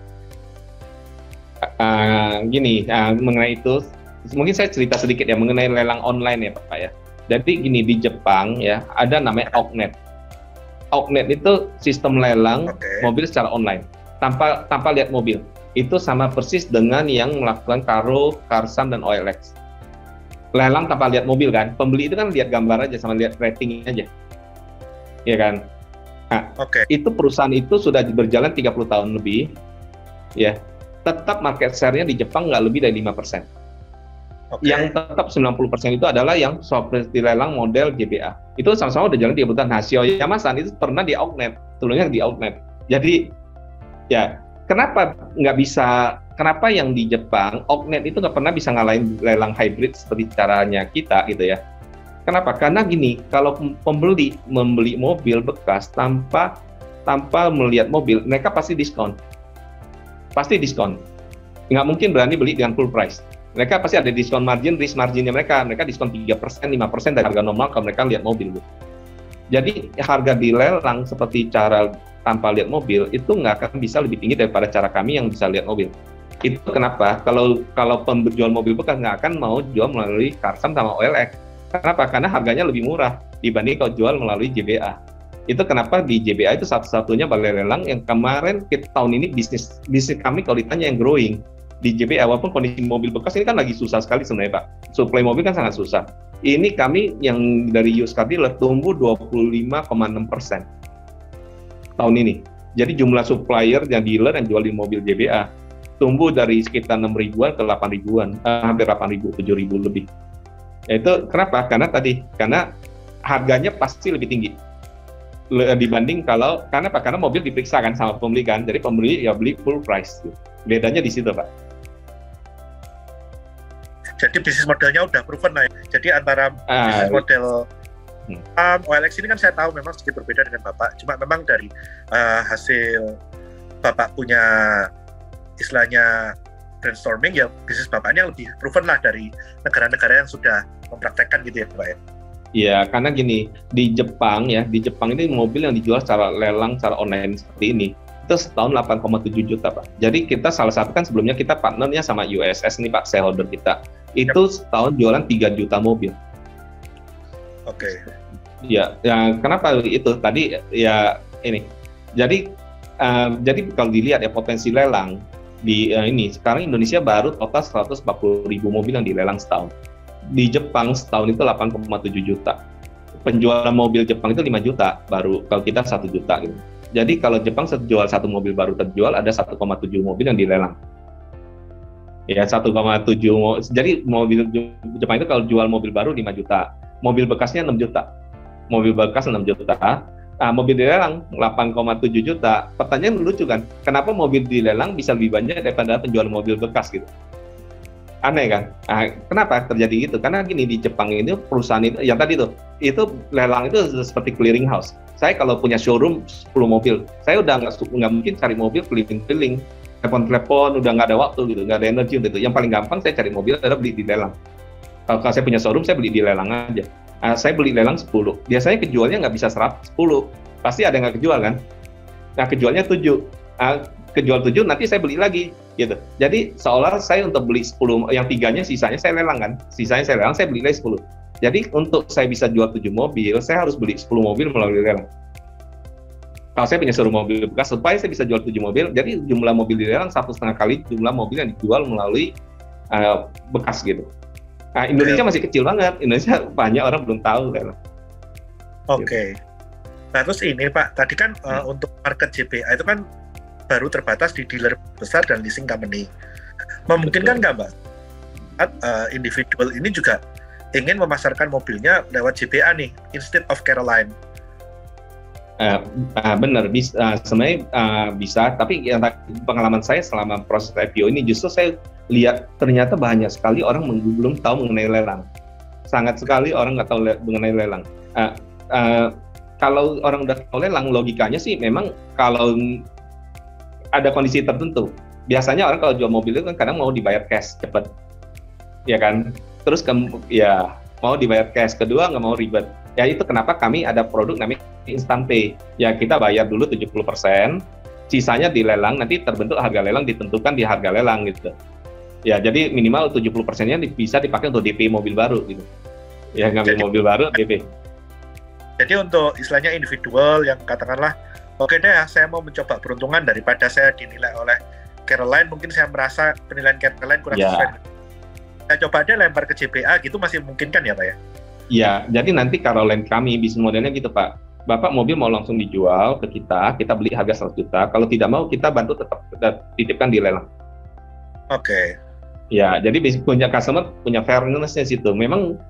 Gini, mengenai itu, mungkin saya cerita sedikit ya mengenai lelang online ya Pak ya. Jadi gini, di Jepang ya ada namanya Outnet. Outnet itu sistem lelang mobil secara online tanpa lihat mobil. Itu sama persis dengan yang melakukan Karo, Karsam, dan OLX. Lelang tanpa lihat mobil kan. Pembeli itu kan lihat gambar aja sama lihat ratingnya aja. Iya kan? Nah, itu perusahaan itu sudah berjalan 30 tahun lebih. Ya. Tetap market share-nya di Jepang nggak lebih dari 5%. Yang tetap 90% itu adalah yang seperti lelang model GBA. Itu sama-sama udah jalan 30 tahun. Nah, Shoyama-san itu pernah di Outnet. Sebelumnya di Outnet. Jadi, ya, kenapa yang di Jepang, Outnet itu nggak pernah bisa ngalahin lelang hybrid seperti caranya kita gitu ya. Kenapa? Karena gini, kalau pembeli membeli mobil bekas tanpa melihat mobil, mereka pasti diskon. Pasti diskon. Nggak mungkin berani beli dengan full price. Mereka pasti ada diskon margin, risk marginnya mereka diskon 3%, 5% dari harga normal kalau mereka lihat mobil. Jadi harga di lelang seperti cara tanpa lihat mobil itu nggak akan bisa lebih tinggi daripada cara kami yang bisa lihat mobil. Itu kenapa? Kalau penjual mobil bekas nggak akan mau jual melalui Karsam sama OLX. Kenapa? Karena harganya lebih murah dibanding kalau jual melalui JBA. Itu kenapa di JBA itu satu-satunya balai lelang yang kemarin tahun ini bisnis kami kalau ditanya yang growing di JBA, walaupun kondisi mobil bekas ini kan lagi susah sekali sebenarnya Pak. Supply mobil kan sangat susah. Ini kami yang dari used car dealer tumbuh 25,6% tahun ini. Jadi jumlah supplier dan dealer yang jual di mobil JBA tumbuh dari sekitar 6 ribuan ke 8 ribuan, hampir 8 ribu, 7 ribu lebih. Itu kenapa? Karena harganya pasti lebih tinggi dibanding karena mobil diperiksa kan sama pembeli kan, jadi pembeli ya beli full price. Bedanya di situ Pak. Jadi bisnis modelnya udah proven lah ya. Jadi antara bisnis model OLX ini kan saya tahu memang sedikit berbeda dengan Bapak. Cuma memang dari hasil Bapak punya istilahnya brainstorming, ya bisnis Bapaknya lebih proven lah dari negara-negara yang sudah mempraktekkan gitu ya Pak ya. Iya, karena gini, di Jepang ini mobil yang dijual secara lelang, secara online seperti ini, itu setahun 8,7 juta Pak. Jadi kita salah satu kan sebelumnya kita partnernya sama USS nih Pak, shareholder kita. Itu setahun jualan 3 juta mobil. Ya, kenapa itu? Tadi ya ini. Jadi kalau dilihat ya potensi lelang di ini, sekarang Indonesia baru total 140 ribu mobil yang dilelang setahun. Di Jepang setahun itu 8,7 juta. Penjualan mobil Jepang itu 5 juta baru, kalau kita 1 juta gitu. Jadi kalau Jepang jual satu mobil baru terjual ada 1,7 mobil yang dilelang. Ya 1,7. Jadi mobil Jepang itu kalau jual mobil baru 5 juta, mobil bekasnya 6 juta. Mobil bekas 6 juta. Mobil dilelang 8,7 juta. Pertanyaan lucu kan? Kenapa mobil dilelang bisa lebih banyak daripada penjual mobil bekas gitu? Aneh kan? Kenapa terjadi gitu? Karena gini, di Jepang ini perusahaan itu, yang tadi itu lelang itu seperti clearing house. Saya kalau punya showroom 10 mobil, saya udah nggak mungkin cari mobil keliling-keliling, telepon-telepon, udah nggak ada waktu gitu, nggak ada energi untuk itu. Yang paling gampang saya cari mobil adalah beli di lelang. Kalau saya punya showroom, saya beli di lelang aja. Saya beli lelang 10. Biasanya kejualnya nggak bisa 10. Pasti ada yang nggak kejual kan? Nah, kejualnya 7. Kejual 7, nanti saya beli lagi gitu. Jadi seolah saya untuk beli 10, yang 3-nya sisanya saya lelang kan. Sisanya saya lelang, saya beli lagi 10. Jadi untuk saya bisa jual 7 mobil, saya harus beli 10 mobil melalui lelang. Kalau saya punya showroom mobil bekas, supaya saya bisa jual 7 mobil, jadi jumlah mobil di lelang 1,5 kali jumlah mobil yang dijual melalui bekas gitu. Nah, Indonesia masih kecil banget. Indonesia banyak orang belum tahu lelang. Gitu. Nah terus ini Pak, tadi kan untuk market JBA itu kan baru terbatas di dealer besar dan leasing company. Memungkinkan nggak Mbak? Individual ini juga ingin memasarkan mobilnya lewat JBA nih, instead of Caroline. Benar, sebenarnya bisa. Tapi pengalaman saya selama proses IPO ini justru saya lihat ternyata banyak sekali orang belum tahu mengenai lelang. Sangat sekali orang nggak tahu mengenai lelang. Kalau orang udah tahu lelang, logikanya sih memang kalau ada kondisi tertentu. Biasanya orang kalau jual mobil itu kan kadang mau dibayar cash cepat, ya kan? Terus ya mau dibayar cash. Kedua nggak mau ribet. Ya itu kenapa kami ada produk namanya Instant Pay. Ya kita bayar dulu 70%, sisanya dilelang, nanti terbentuk harga lelang ditentukan di harga lelang gitu. Ya jadi minimal 70%-nya bisa dipakai untuk DP mobil baru gitu. Ya ngambil mobil baru DP. Jadi untuk istilahnya individual yang katakanlah, oke deh saya mau mencoba peruntungan daripada saya dinilai oleh Caroline, mungkin saya merasa penilaian Caroline kurang sesuai. Saya coba deh lempar ke JBA gitu, masih memungkinkan ya Pak ya? Iya, jadi nanti Caroline kami bisnis modelnya gitu Pak. Bapak mobil mau langsung dijual ke kita beli harga 100 juta. Kalau tidak mau, kita bantu tetap titipkan di lelang. Oke. Ya, jadi punya customer punya fairness-nya situ. Memang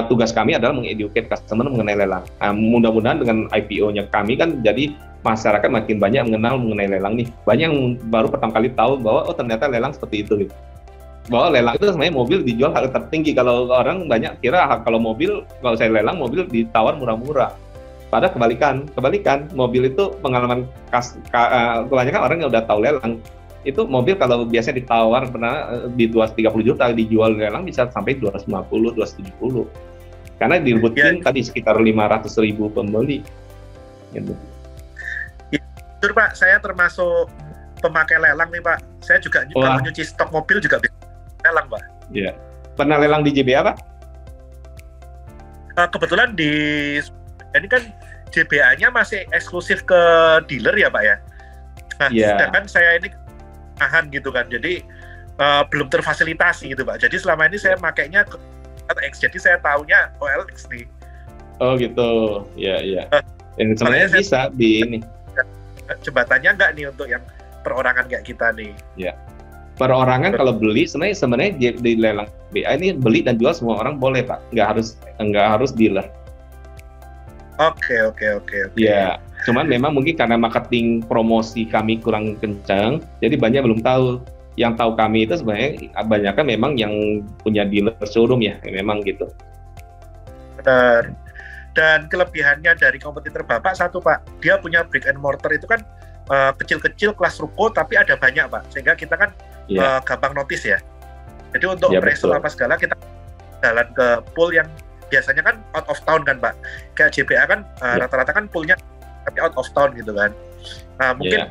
tugas kami adalah mengeducate customer mengenai lelang. Mudah-mudahan dengan IPO-nya kami kan jadi masyarakat makin banyak mengenai lelang nih. Banyak yang baru pertama kali tahu bahwa oh ternyata lelang seperti itu. Bahwa lelang itu sebenarnya mobil dijual harga tertinggi. Kalau orang banyak kira kalau mobil, kalau saya lelang mobil ditawar murah-murah. Padahal kebalikan. Mobil itu pengalaman kebanyakan orang yang udah tahu lelang. Itu mobil kalau biasanya ditawar pernah di 230 juta, dijual lelang bisa sampai 250, 270. Karena direbutin tadi sekitar 500.000 pembeli. Gitu. Betul Pak, saya termasuk pemakai lelang nih Pak. Saya juga kalau nyuci stok mobil juga bisa lelang Pak. Iya. Pernah lelang di JBA Pak? Kebetulan ini kan JBA-nya masih eksklusif ke dealer ya Pak ya. Nah, sedangkan saya ini gitu kan, jadi belum terfasilitasi gitu Pak. Jadi selama ini saya makainya OLX, jadi saya taunya OLX nih. Oh gitu, ya. Sebenarnya bisa di ini. Jembatannya enggak nih untuk yang perorangan kayak kita nih. Ya. Perorangan kalau beli sebenarnya di lelang BA ini beli dan jual semua orang boleh Pak, nggak harus dealer. Oke. Ya, cuman memang mungkin karena marketing promosi kami kurang kencang, jadi banyak belum tahu. Yang tahu kami itu sebenarnya kebanyakan memang yang punya dealer showroom ya, memang gitu. Benar. Dan kelebihannya dari kompetitor Bapak satu Pak, dia punya brick and mortar itu kan kecil-kecil kelas ruko tapi ada banyak Pak, sehingga kita kan gampang notice ya. Jadi untuk appraisal apa segala kita jalan ke pool yang biasanya kan out of town kan Pak. Kayak JBA kan rata-rata kan poolnya tapi out of town gitu kan. Nah mungkin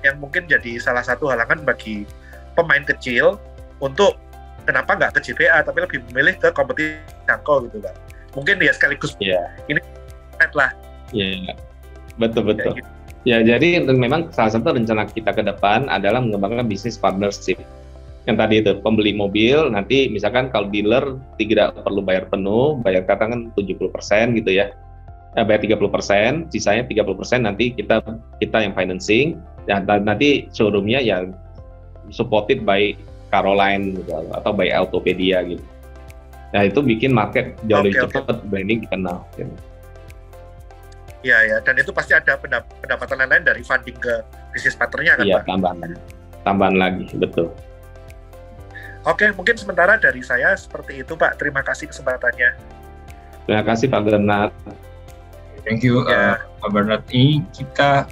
yang mungkin jadi salah satu halangan bagi pemain kecil untuk kenapa nggak ke JBA tapi lebih memilih ke kompetisi jangkau gitu Pak. Mungkin ya sekaligus ini lah. Iya, betul. Gitu. Ya jadi memang salah satu rencana kita ke depan adalah mengembangkan bisnis partnership. Yang tadi itu pembeli mobil nanti misalkan kalau dealer tidak perlu bayar penuh, bayar katakan 70% gitu ya, bayar 30%, sisanya 30% nanti kita yang financing, dan nanti showroomnya ya supported by Caroline gitu, atau by Autopedia gitu. Nah itu bikin market jauh lebih cepat, branding dikenal. Gitu. Ya, dan itu pasti ada pendapatan lain dari funding ke bisnis partnernya kan Pak? Iya, tambahan lagi, betul. Oke, mungkin sementara dari saya seperti itu Pak. Terima kasih kesempatannya. Terima kasih Pak Bernard. Thank you Pak Bernard. Ini kita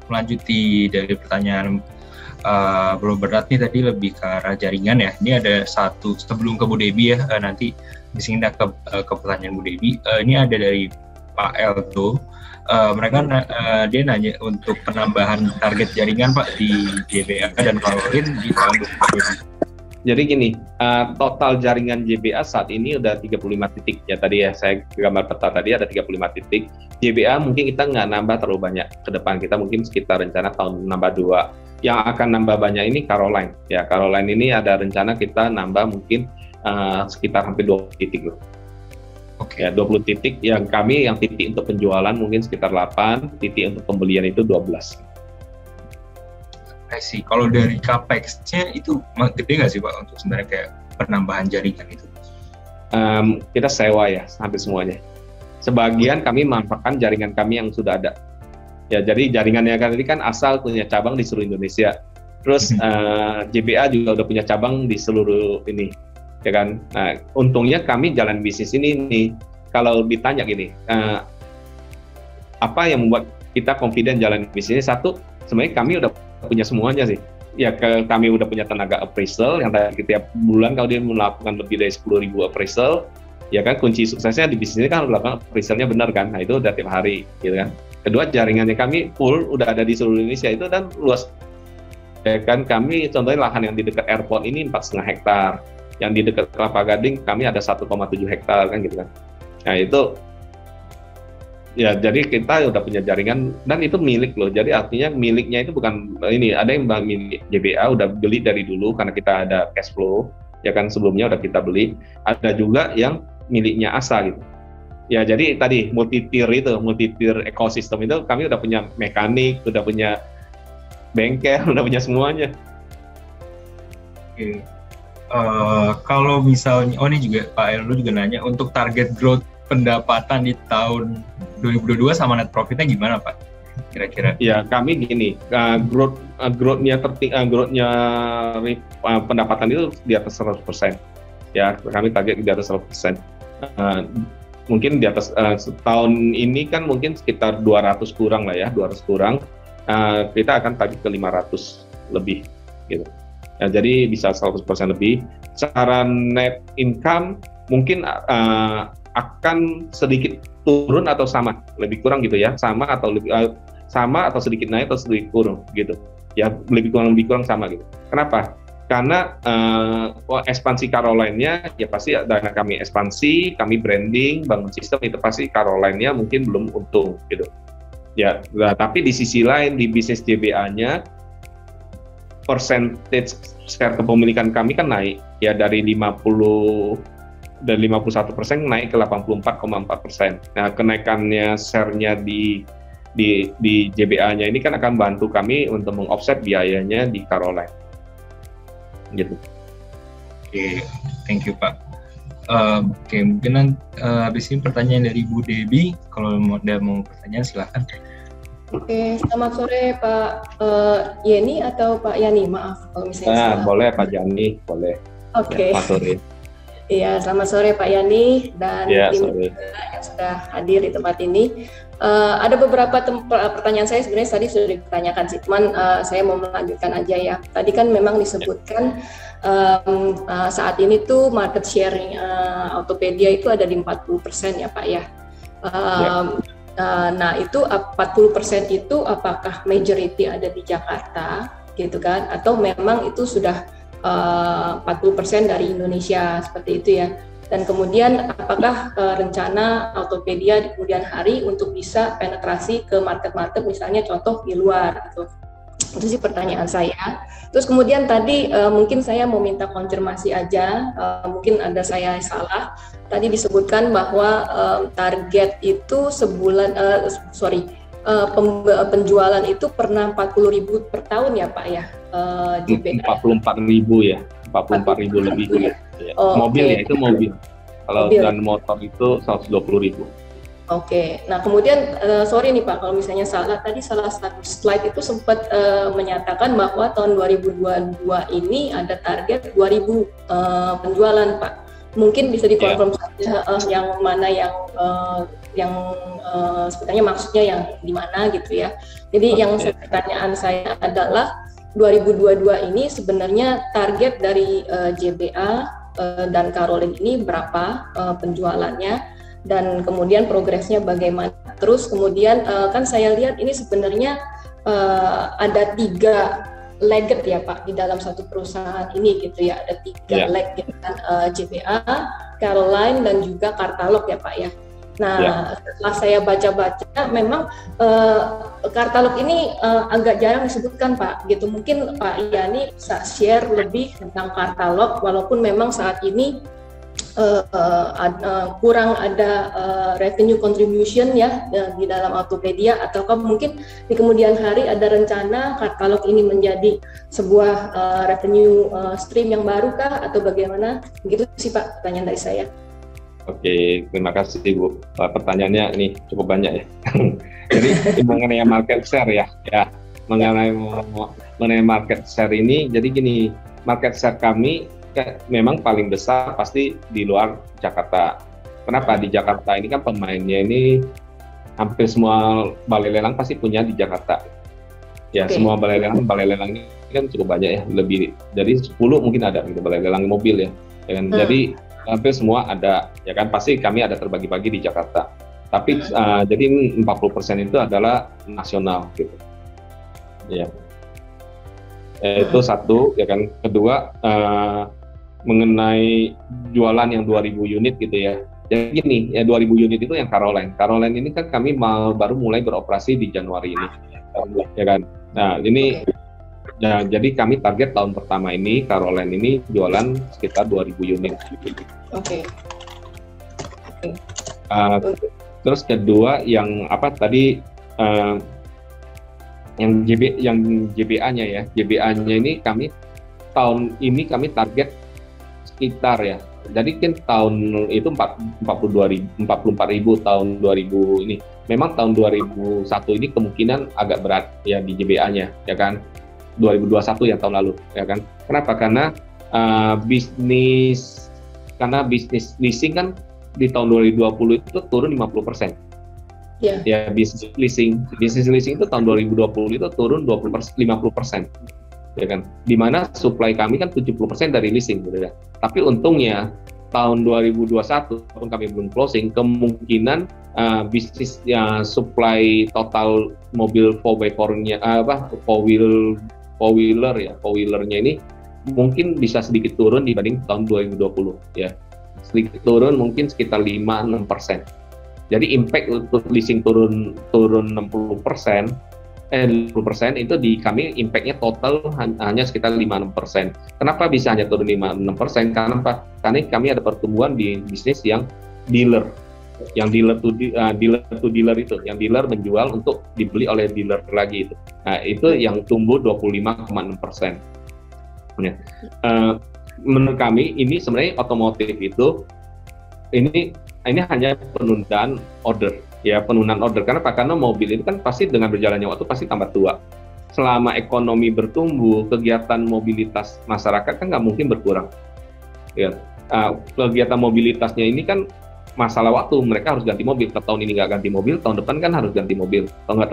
melanjuti dari pertanyaan Bro Bernard nih tadi lebih ke arah jaringan ya. Ini ada satu sebelum ke Bu Debi ya, nanti di sini ke pertanyaan Bu Debi. Ini ada dari Pak Eldo. Mereka dia nanya untuk penambahan target jaringan Pak di JBA dan Caroline di tahun 2020. Jadi gini, total jaringan JBA saat ini udah 35 titik ya, tadi ya saya gambar peta tadi ada 35 titik. JBA mungkin kita nggak nambah terlalu banyak ke depan, kita mungkin sekitar rencana tahun nambah 2. Yang akan nambah banyak ini Caroline ya. Caroline ini ada rencana kita nambah mungkin sekitar hampir 20 titik loh. Oke. Ya 20 titik yang titik untuk penjualan mungkin sekitar 8, titik untuk pembelian itu 12. Kalau dari capex-nya itu gede nggak sih Pak untuk sebenarnya kayak penambahan jaringan itu? Kita sewa ya hampir semuanya. Sebagian kami memanfaatkan jaringan kami yang sudah ada. Ya jadi jaringannya kan asal punya cabang di seluruh Indonesia. Terus JBA juga udah punya cabang di seluruh ini, ya kan. Nah, untungnya kami jalan bisnis ini nih. Kalau ditanya gini, apa yang membuat kita confident jalan bisnis? Satu, sebenarnya kami udah punya semuanya sih. Ya kami udah punya tenaga appraisal yang tadi tiap bulan kalau dia melakukan lebih dari 10.000 appraisal, ya kan kunci suksesnya di bisnis ini kan melakukan appraisalnya benar kan. Nah itu udah tiap hari gitu kan. Kedua, jaringannya kami full udah ada di seluruh Indonesia itu dan luas. Ya kan kami contohnya lahan yang di dekat airport ini 4,5 hektar. Yang di dekat Kelapa Gading kami ada 1,7 hektar kan gitu kan. Nah itu Ya, jadi kita udah punya jaringan dan itu milik loh. Jadi artinya miliknya itu bukan ini, ada yang milik JBA udah beli dari dulu karena kita ada cash flow, ya kan sebelumnya udah kita beli. Ada juga yang miliknya ASA gitu. Ya, jadi tadi multi-tier ekosistem itu kami udah punya mekanik, udah punya bengkel, udah punya semuanya. Oke. Kalau misalnya, ini juga Pak Elu juga nanya, untuk target growth pendapatan di tahun 2022 sama net profitnya gimana Pak? Kira-kira? Ya, kami gini, growth-nya pendapatan itu di atas 100%. Ya, kami target di atas 100%. Mungkin di atas tahun ini kan mungkin sekitar 200 kurang lah ya, 200 kurang. Kita akan target ke 500 lebih gitu. Ya, jadi bisa 100% lebih. Secara net income mungkin akan sedikit turun atau sama, lebih kurang gitu ya, sama atau sedikit naik atau sedikit kurang gitu. Ya, lebih kurang sama gitu. Kenapa? Karena ekspansi Caroline-nya ya pasti dana kami ekspansi, kami branding, bangun sistem, itu pasti Caroline-nya mungkin belum untung gitu. Ya, tapi di sisi lain di bisnis JBA-nya percentage share kepemilikan kami kan naik ya dari 51% naik ke 84,4%. Nah, kenaikannya share-nya di JBA-nya ini kan akan bantu kami untuk meng-offset biayanya di Caroline. Gitu. Oke, thank you Pak. Oke, mungkin habis ini pertanyaan dari Bu Debi. Kalau ada mau pertanyaan silahkan. Oke, selamat sore Pak Yeni atau Pak Yani, maaf kalau misalnya boleh Pak Yani, boleh. Oke. Ya, selamat sore. Iya, selamat sore Pak Yani dan ya, tim yang sudah hadir di tempat ini. Ada beberapa pertanyaan saya sebenarnya tadi sudah ditanyakan sih, cuman saya mau melanjutkan aja ya. Tadi kan memang disebutkan saat ini tuh market sharing Autopedia itu ada di 40% ya Pak ya. Nah itu 40% itu apakah majority ada di Jakarta gitu kan, atau memang itu sudah 40% dari Indonesia seperti itu ya. Dan kemudian apakah rencana Autopedia di kemudian hari untuk bisa penetrasi ke market-market misalnya contoh di luar gitu. Itu sih pertanyaan saya. Terus kemudian tadi mungkin saya mau minta konfirmasi aja, mungkin ada saya salah. Tadi disebutkan bahwa target itu sebulan, penjualan itu pernah 40.000 per tahun ya Pak ya? 44.000 ya, 44.000 lebih ya. Mobil ya, itu mobil. Kalau dan motor itu 120.000. Oke, nah kemudian sorry nih Pak kalau misalnya salah, tadi salah satu slide itu sempat menyatakan bahwa tahun 2022 ini ada target 2.000 penjualan Pak. Mungkin bisa dikonfirm saja yang mana yang sebenarnya maksudnya yang di mana gitu ya. Jadi yang pertanyaan saya adalah 2022 ini sebenarnya target dari JBA dan Caroline ini berapa penjualannya, dan kemudian progresnya bagaimana. Terus kemudian kan saya lihat ini sebenarnya ada 3 legged ya Pak di dalam satu perusahaan ini gitu ya, ada 3 leg gitu kan, JBA, Caroline dan juga Kartalog ya Pak ya. Nah setelah saya baca-baca memang Kartalog ini agak jarang disebutkan Pak gitu. Mungkin Pak Yani bisa share lebih tentang Kartalog walaupun memang saat ini kurang ada revenue contribution ya di dalam Autopedia, ataukah mungkin di kemudian hari ada rencana Kartalog ini menjadi sebuah revenue stream yang baru kah atau bagaimana? Begitu sih Pak pertanyaan dari saya. Oke, terima kasih Bu. Pertanyaannya ini cukup banyak ya. Jadi mengenai market share ya, mengenai market share ini, jadi gini, market share kami memang paling besar pasti di luar Jakarta. Kenapa? Di Jakarta ini kan pemainnya ini hampir semua balai lelang pasti punya di Jakarta. Ya, semua balai lelang ini kan cukup banyak ya, lebih dari 10 mungkin ada gitu balai lelang mobil ya. Dan jadi hampir semua ada, ya kan, pasti kami ada terbagi-bagi di Jakarta. Tapi jadi 40% itu adalah nasional gitu. Ya. Itu satu, ya kan. Kedua, mengenai jualan yang 2.000 unit gitu ya. Jadi gini, ya 2000 unit itu yang Caroline. Caroline ini kan kami baru mulai beroperasi di Januari ini, ya kan. Nah ini, ya, jadi kami target tahun pertama ini Caroline ini jualan sekitar 2000 unit. Oke. Terus kedua yang apa tadi? Yang JBA-nya ya, JBA-nya ini tahun ini kami target sekitar ya. Jadi kan tahun itu 44.000 tahun 2000 ini. Memang tahun 2001 ini kemungkinan agak berat ya di JBA-nya, ya kan. 2021 yang tahun lalu, ya kan. Kenapa? Karena bisnis leasing kan di tahun 2020 itu turun 50%. Yeah. Ya, bisnis leasing itu tahun 2020 itu turun 50%, ya kan. Dimana supply kami kan 70% dari leasing, gitu ya. Tapi untungnya tahun 2021 walaupun kami belum closing, kemungkinan bisnis supply total mobil 4x4-nya four-wheeler-nya ini mungkin bisa sedikit turun dibanding tahun 2020 ya. Sedikit turun mungkin sekitar 5-6%. Jadi impact untuk leasing turun 60%, 20% itu di kami impact-nya total hanya sekitar 5-6%. Kenapa bisa hanya turun 5-6%? Karena kami ada pertumbuhan di bisnis yang dealer, yang dealer to dealer itu, yang dealer menjual untuk dibeli oleh dealer lagi itu. Nah itu yang tumbuh 25,6%. Ya. Menurut kami ini sebenarnya otomotif itu ini hanya penundaan order, ya penundaan order. Karena mobil itu kan pasti dengan berjalannya waktu pasti tambah tua. Selama ekonomi bertumbuh, kegiatan mobilitas masyarakat kan nggak mungkin berkurang. Ya, kegiatan mobilitasnya ini kan masalah waktu. Mereka harus ganti mobil. Kalau tahun ini nggak ganti mobil, tahun depan kan harus ganti mobil. Kalau nggak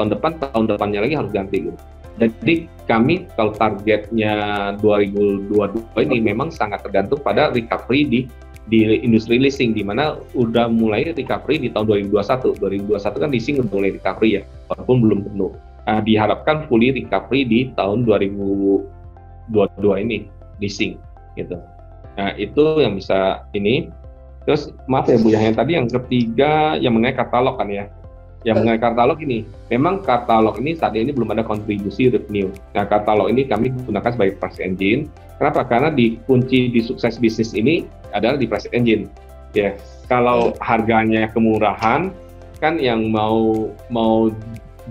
tahun depannya lagi harus ganti. Gitu. Jadi kami kalau targetnya 2022 ini memang sangat tergantung pada recovery di industri leasing, di mana udah mulai recovery di tahun 2021. 2021 kan leasing udah mulai recovery ya, walaupun belum penuh. Diharapkan fully recovery di tahun 2022 ini leasing gitu. Nah itu yang bisa ini. Terus maaf ya Bu, yang tadi yang ketiga yang mengenai katalog kan ya. Yang mengenai katalog ini, memang katalog ini saat ini belum ada kontribusi revenue. Nah katalog ini kami gunakan sebagai price engine. Kenapa? Karena kunci di sukses bisnis ini adalah di price engine. Ya, kalau harganya kemurahan, kan yang mau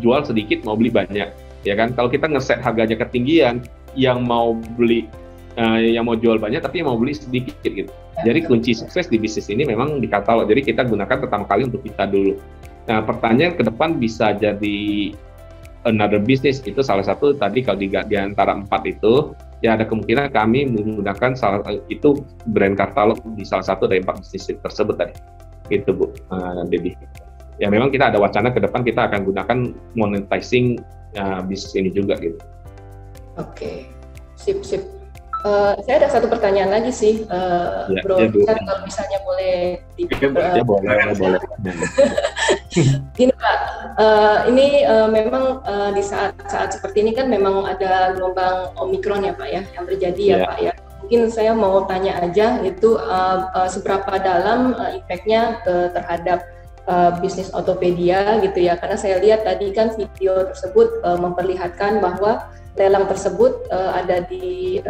jual sedikit, mau beli banyak, ya kan? Kalau kita ngeset harganya ketinggian, yang mau jual banyak, tapi yang mau beli sedikit gitu. Jadi kunci sukses di bisnis ini memang di katalog. Jadi kita gunakan pertama kali untuk kita dulu. Nah, pertanyaan ke depan bisa jadi another business, itu salah satu tadi kalau di antara 4 itu ya ada kemungkinan kami menggunakan itu brand katalog di salah satu dari 4 bisnis tersebut tadi. Gitu Bu, Debbie. Ya memang kita ada wacana ke depan kita akan gunakan monetizing bisnis ini juga gitu. Oke, sip. Saya ada satu pertanyaan lagi sih, Bro. Kalau misalnya boleh boleh. Gini Pak, ini memang di saat seperti ini kan memang ada gelombang Omikron ya Pak ya, yang terjadi ya Pak ya. Mungkin saya mau tanya aja itu seberapa dalam impact-nya terhadap bisnis Autopedia gitu ya, karena saya lihat tadi kan video tersebut memperlihatkan bahwa lelang tersebut ada di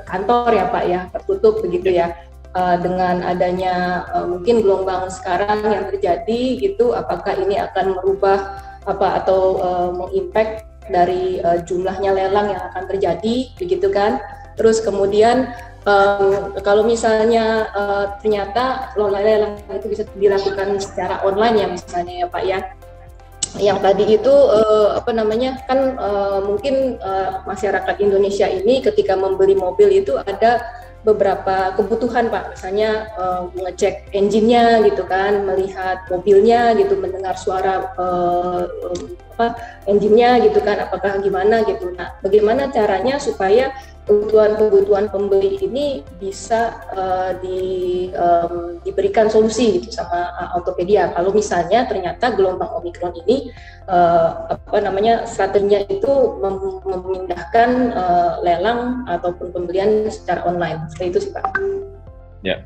kantor ya Pak ya, tertutup begitu ya. Dengan adanya mungkin gelombang sekarang yang terjadi gitu, apakah ini akan merubah atau mengimpact dari jumlahnya lelang yang akan terjadi begitu kan. Terus kemudian kalau misalnya ternyata lelang itu bisa dilakukan secara online ya misalnya ya Pak ya, yang tadi itu kan mungkin masyarakat Indonesia ini ketika membeli mobil itu ada beberapa kebutuhan Pak, misalnya mengecek engine-nya gitu kan, melihat mobilnya gitu, mendengar suara engine-nya gitu kan, apakah gimana gitu. Nah, bagaimana caranya supaya kebutuhan pembeli ini bisa diberikan solusi gitu sama Autopedia. Kalau misalnya ternyata gelombang Omikron ini strateginya itu memindahkan lelang ataupun pembelian secara online. Seperti itu sih Pak. Ya.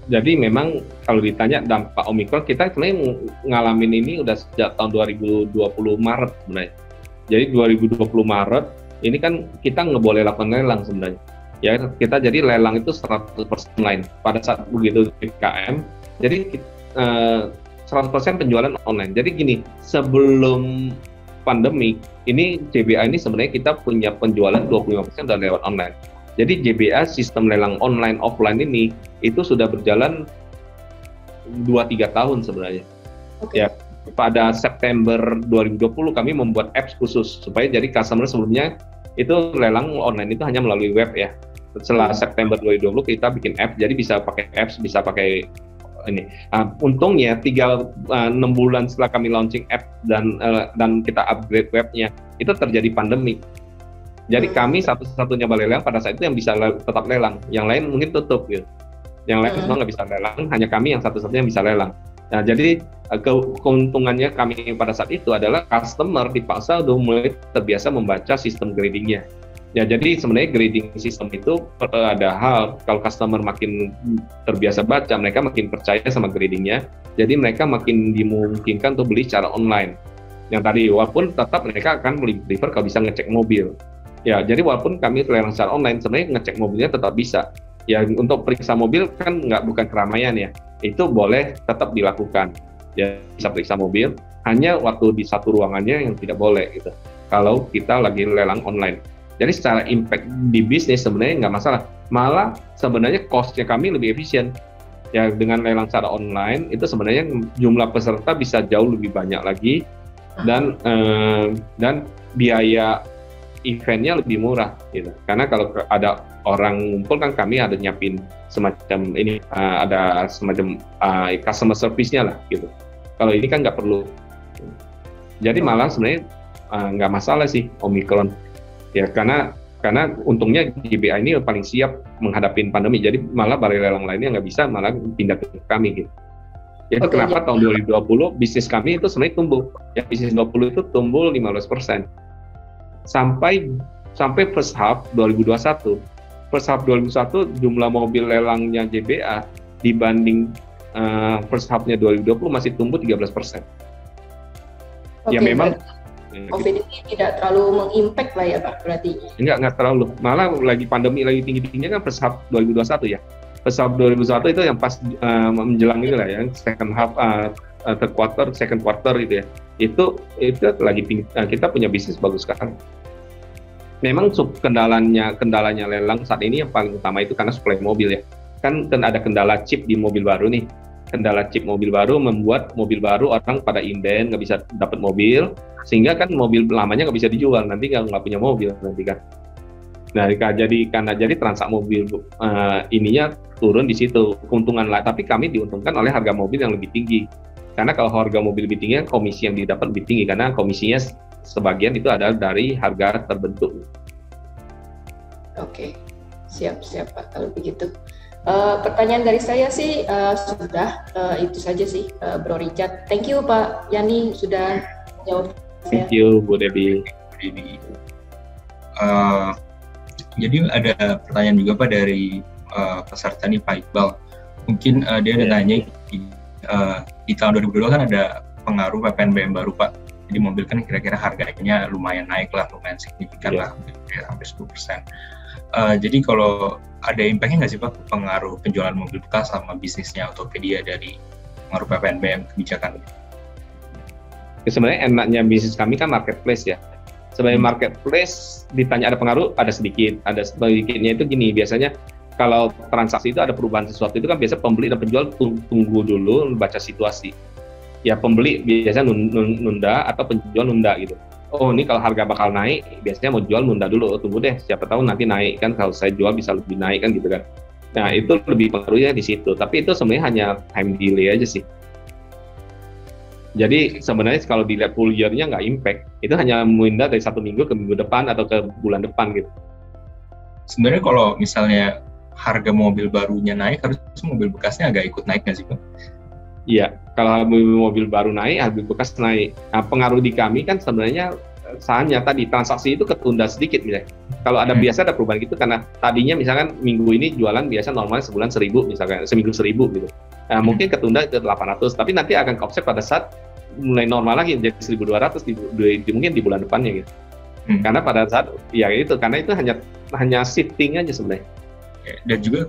Jadi memang kalau ditanya dampak Omikron, kita sebenarnya ngalamin ini udah sejak tahun 2020 Maret sebenarnya. Jadi 2020 Maret ini kan kita nggak boleh lakukan lelang sebenarnya. Ya kita jadi lelang itu 100% online pada saat begitu PPKM. Jadi 100% penjualan online. Jadi gini, sebelum pandemi ini JBA ini sebenarnya kita punya penjualan 25% udah lewat online. Jadi JBA sistem lelang online offline ini itu sudah berjalan 2-3 tahun sebenarnya. Okay. Ya, pada September 2020 kami membuat apps khusus supaya jadi customer sebelumnya itu lelang online itu hanya melalui web ya. Setelah September 2020 kita bikin app, jadi bisa pakai apps, bisa pakai ini. Untungnya 6 bulan setelah kami launching app dan kita upgrade webnya, itu terjadi pandemi. Jadi kami satu-satunya balai lelang pada saat itu yang bisa tetap lelang, yang lain mungkin tutup gitu. Yang lain semua nggak bisa lelang, hanya kami yang satu-satunya yang bisa lelang. Nah, jadi keuntungannya kami pada saat itu adalah customer dipaksa udah mulai terbiasa membaca sistem gradingnya. Ya, jadi sebenarnya grading sistem itu ada hal, kalau customer makin terbiasa baca, mereka makin percaya sama gradingnya, jadi mereka makin dimungkinkan untuk beli secara online. Yang tadi, walaupun tetap mereka akan prefer kalau bisa ngecek mobil. Ya, jadi walaupun kami lelang secara online, sebenarnya ngecek mobilnya tetap bisa. Ya, untuk periksa mobil kan bukan keramaian ya, itu boleh tetap dilakukan. Ya, bisa periksa mobil, hanya waktu di satu ruangannya yang tidak boleh gitu. Kalau kita lagi lelang online. Jadi secara impact di bisnis sebenarnya nggak masalah. Malah sebenarnya cost-nya kami lebih efisien. Ya, dengan lelang secara online itu sebenarnya jumlah peserta bisa jauh lebih banyak lagi dan biaya eventnya lebih murah gitu. Karena kalau ada orang ngumpul kan kami ada nyiapin semacam ini, ada semacam customer service-nya lah gitu. Kalau ini kan nggak perlu. Jadi malah sebenarnya nggak masalah sih Omikron. Ya karena untungnya JBA ini paling siap menghadapi pandemi. Jadi malah balai lelang lainnya nggak bisa, malah pindah ke kami gitu. Itu kenapa tahun 2020 bisnis kami itu sebenarnya tumbuh. Ya bisnis 20 itu tumbuh 15%. Sampai first half 2021. First half 2021 jumlah mobil lelangnya JBA dibanding first half-nya 2020 masih tumbuh 13%. Ya memang COVID ini tidak terlalu mengimpact lah ya Pak berarti? Enggak terlalu. Malah lagi pandemi lagi tinggi-tingginya kan first half 2021 ya. First half 2021 itu yang pas menjelang itu lah ya, second half third quarter, second quarter gitu ya. Itu lagi tinggi, kita punya bisnis bagus sekali. Memang kendalanya lelang saat ini yang paling utama itu karena suplai mobil ya. Kan ada kendala chip di mobil baru nih. Kendala chip mobil baru membuat mobil baru orang pada inden, nggak bisa dapat mobil, sehingga kan mobil lamanya nggak bisa dijual, nanti nggak punya mobil nanti kan. Nah, jadi transaksi mobil ininya turun di situ, keuntungan lah. Tapi kami diuntungkan oleh harga mobil yang lebih tinggi. Karena kalau harga mobil lebih tinggi, komisi yang didapat lebih tinggi karena komisinya sebagian itu adalah dari harga terbentuk. Oke, siap Pak kalau begitu. Pertanyaan dari saya sih sudah itu saja sih Bro Richard. Thank you Pak Yani sudah jawab. Thank you Bu Debbie. Jadi ada pertanyaan juga Pak dari peserta nih Pak Iqbal. Mungkin dia ada nanya di tahun 2022 kan ada pengaruh PPNBM baru Pak. Jadi mobil kan kira-kira harganya lumayan naik lah, lumayan signifikan lah, hampir 10%. Jadi kalau ada impact-nya nggak sih Pak pengaruh penjualan mobil bekas sama bisnisnya Autopedia dari pengaruh PPNBM kebijakan? Sebenarnya enaknya bisnis kami kan marketplace ya. Sebagai marketplace ditanya ada pengaruh, ada sedikitnya itu gini, biasanya kalau transaksi itu ada perubahan sesuatu itu kan biasa pembeli dan penjual tunggu dulu baca situasi. Ya pembeli biasanya nunda atau penjual nunda gitu. Oh ini kalau harga bakal naik, biasanya mau jual nunda dulu, tunggu deh siapa tahu nanti naik kan, kalau saya jual bisa lebih naik kan gitu kan. Nah itu lebih pengaruhnya di situ, tapi itu sebenarnya hanya time delay aja sih. Jadi sebenarnya kalau dilihat full year-nya nggak impact, itu hanya menunda dari 1 minggu ke minggu depan atau ke bulan depan gitu. Sebenarnya kalau misalnya harga mobil barunya naik, harus mobil bekasnya agak ikut naik nggak sih Pak? Iya, kalau mobil baru naik, harga bekas naik. Nah, pengaruh di kami kan sebenarnya hanya tadi transaksi itu ketunda sedikit misalnya. Kalau ada biasa ada perubahan gitu karena tadinya misalkan minggu ini jualan biasa normalnya sebulan 1.000 misalkan, seminggu 1.000 gitu. Nah, mungkin ketunda ke 800, tapi nanti akan offset pada saat mulai normal lagi jadi 1.200 mungkin di bulan depannya gitu. Karena pada saat ya itu karena itu hanya shifting aja sebenarnya. Dan juga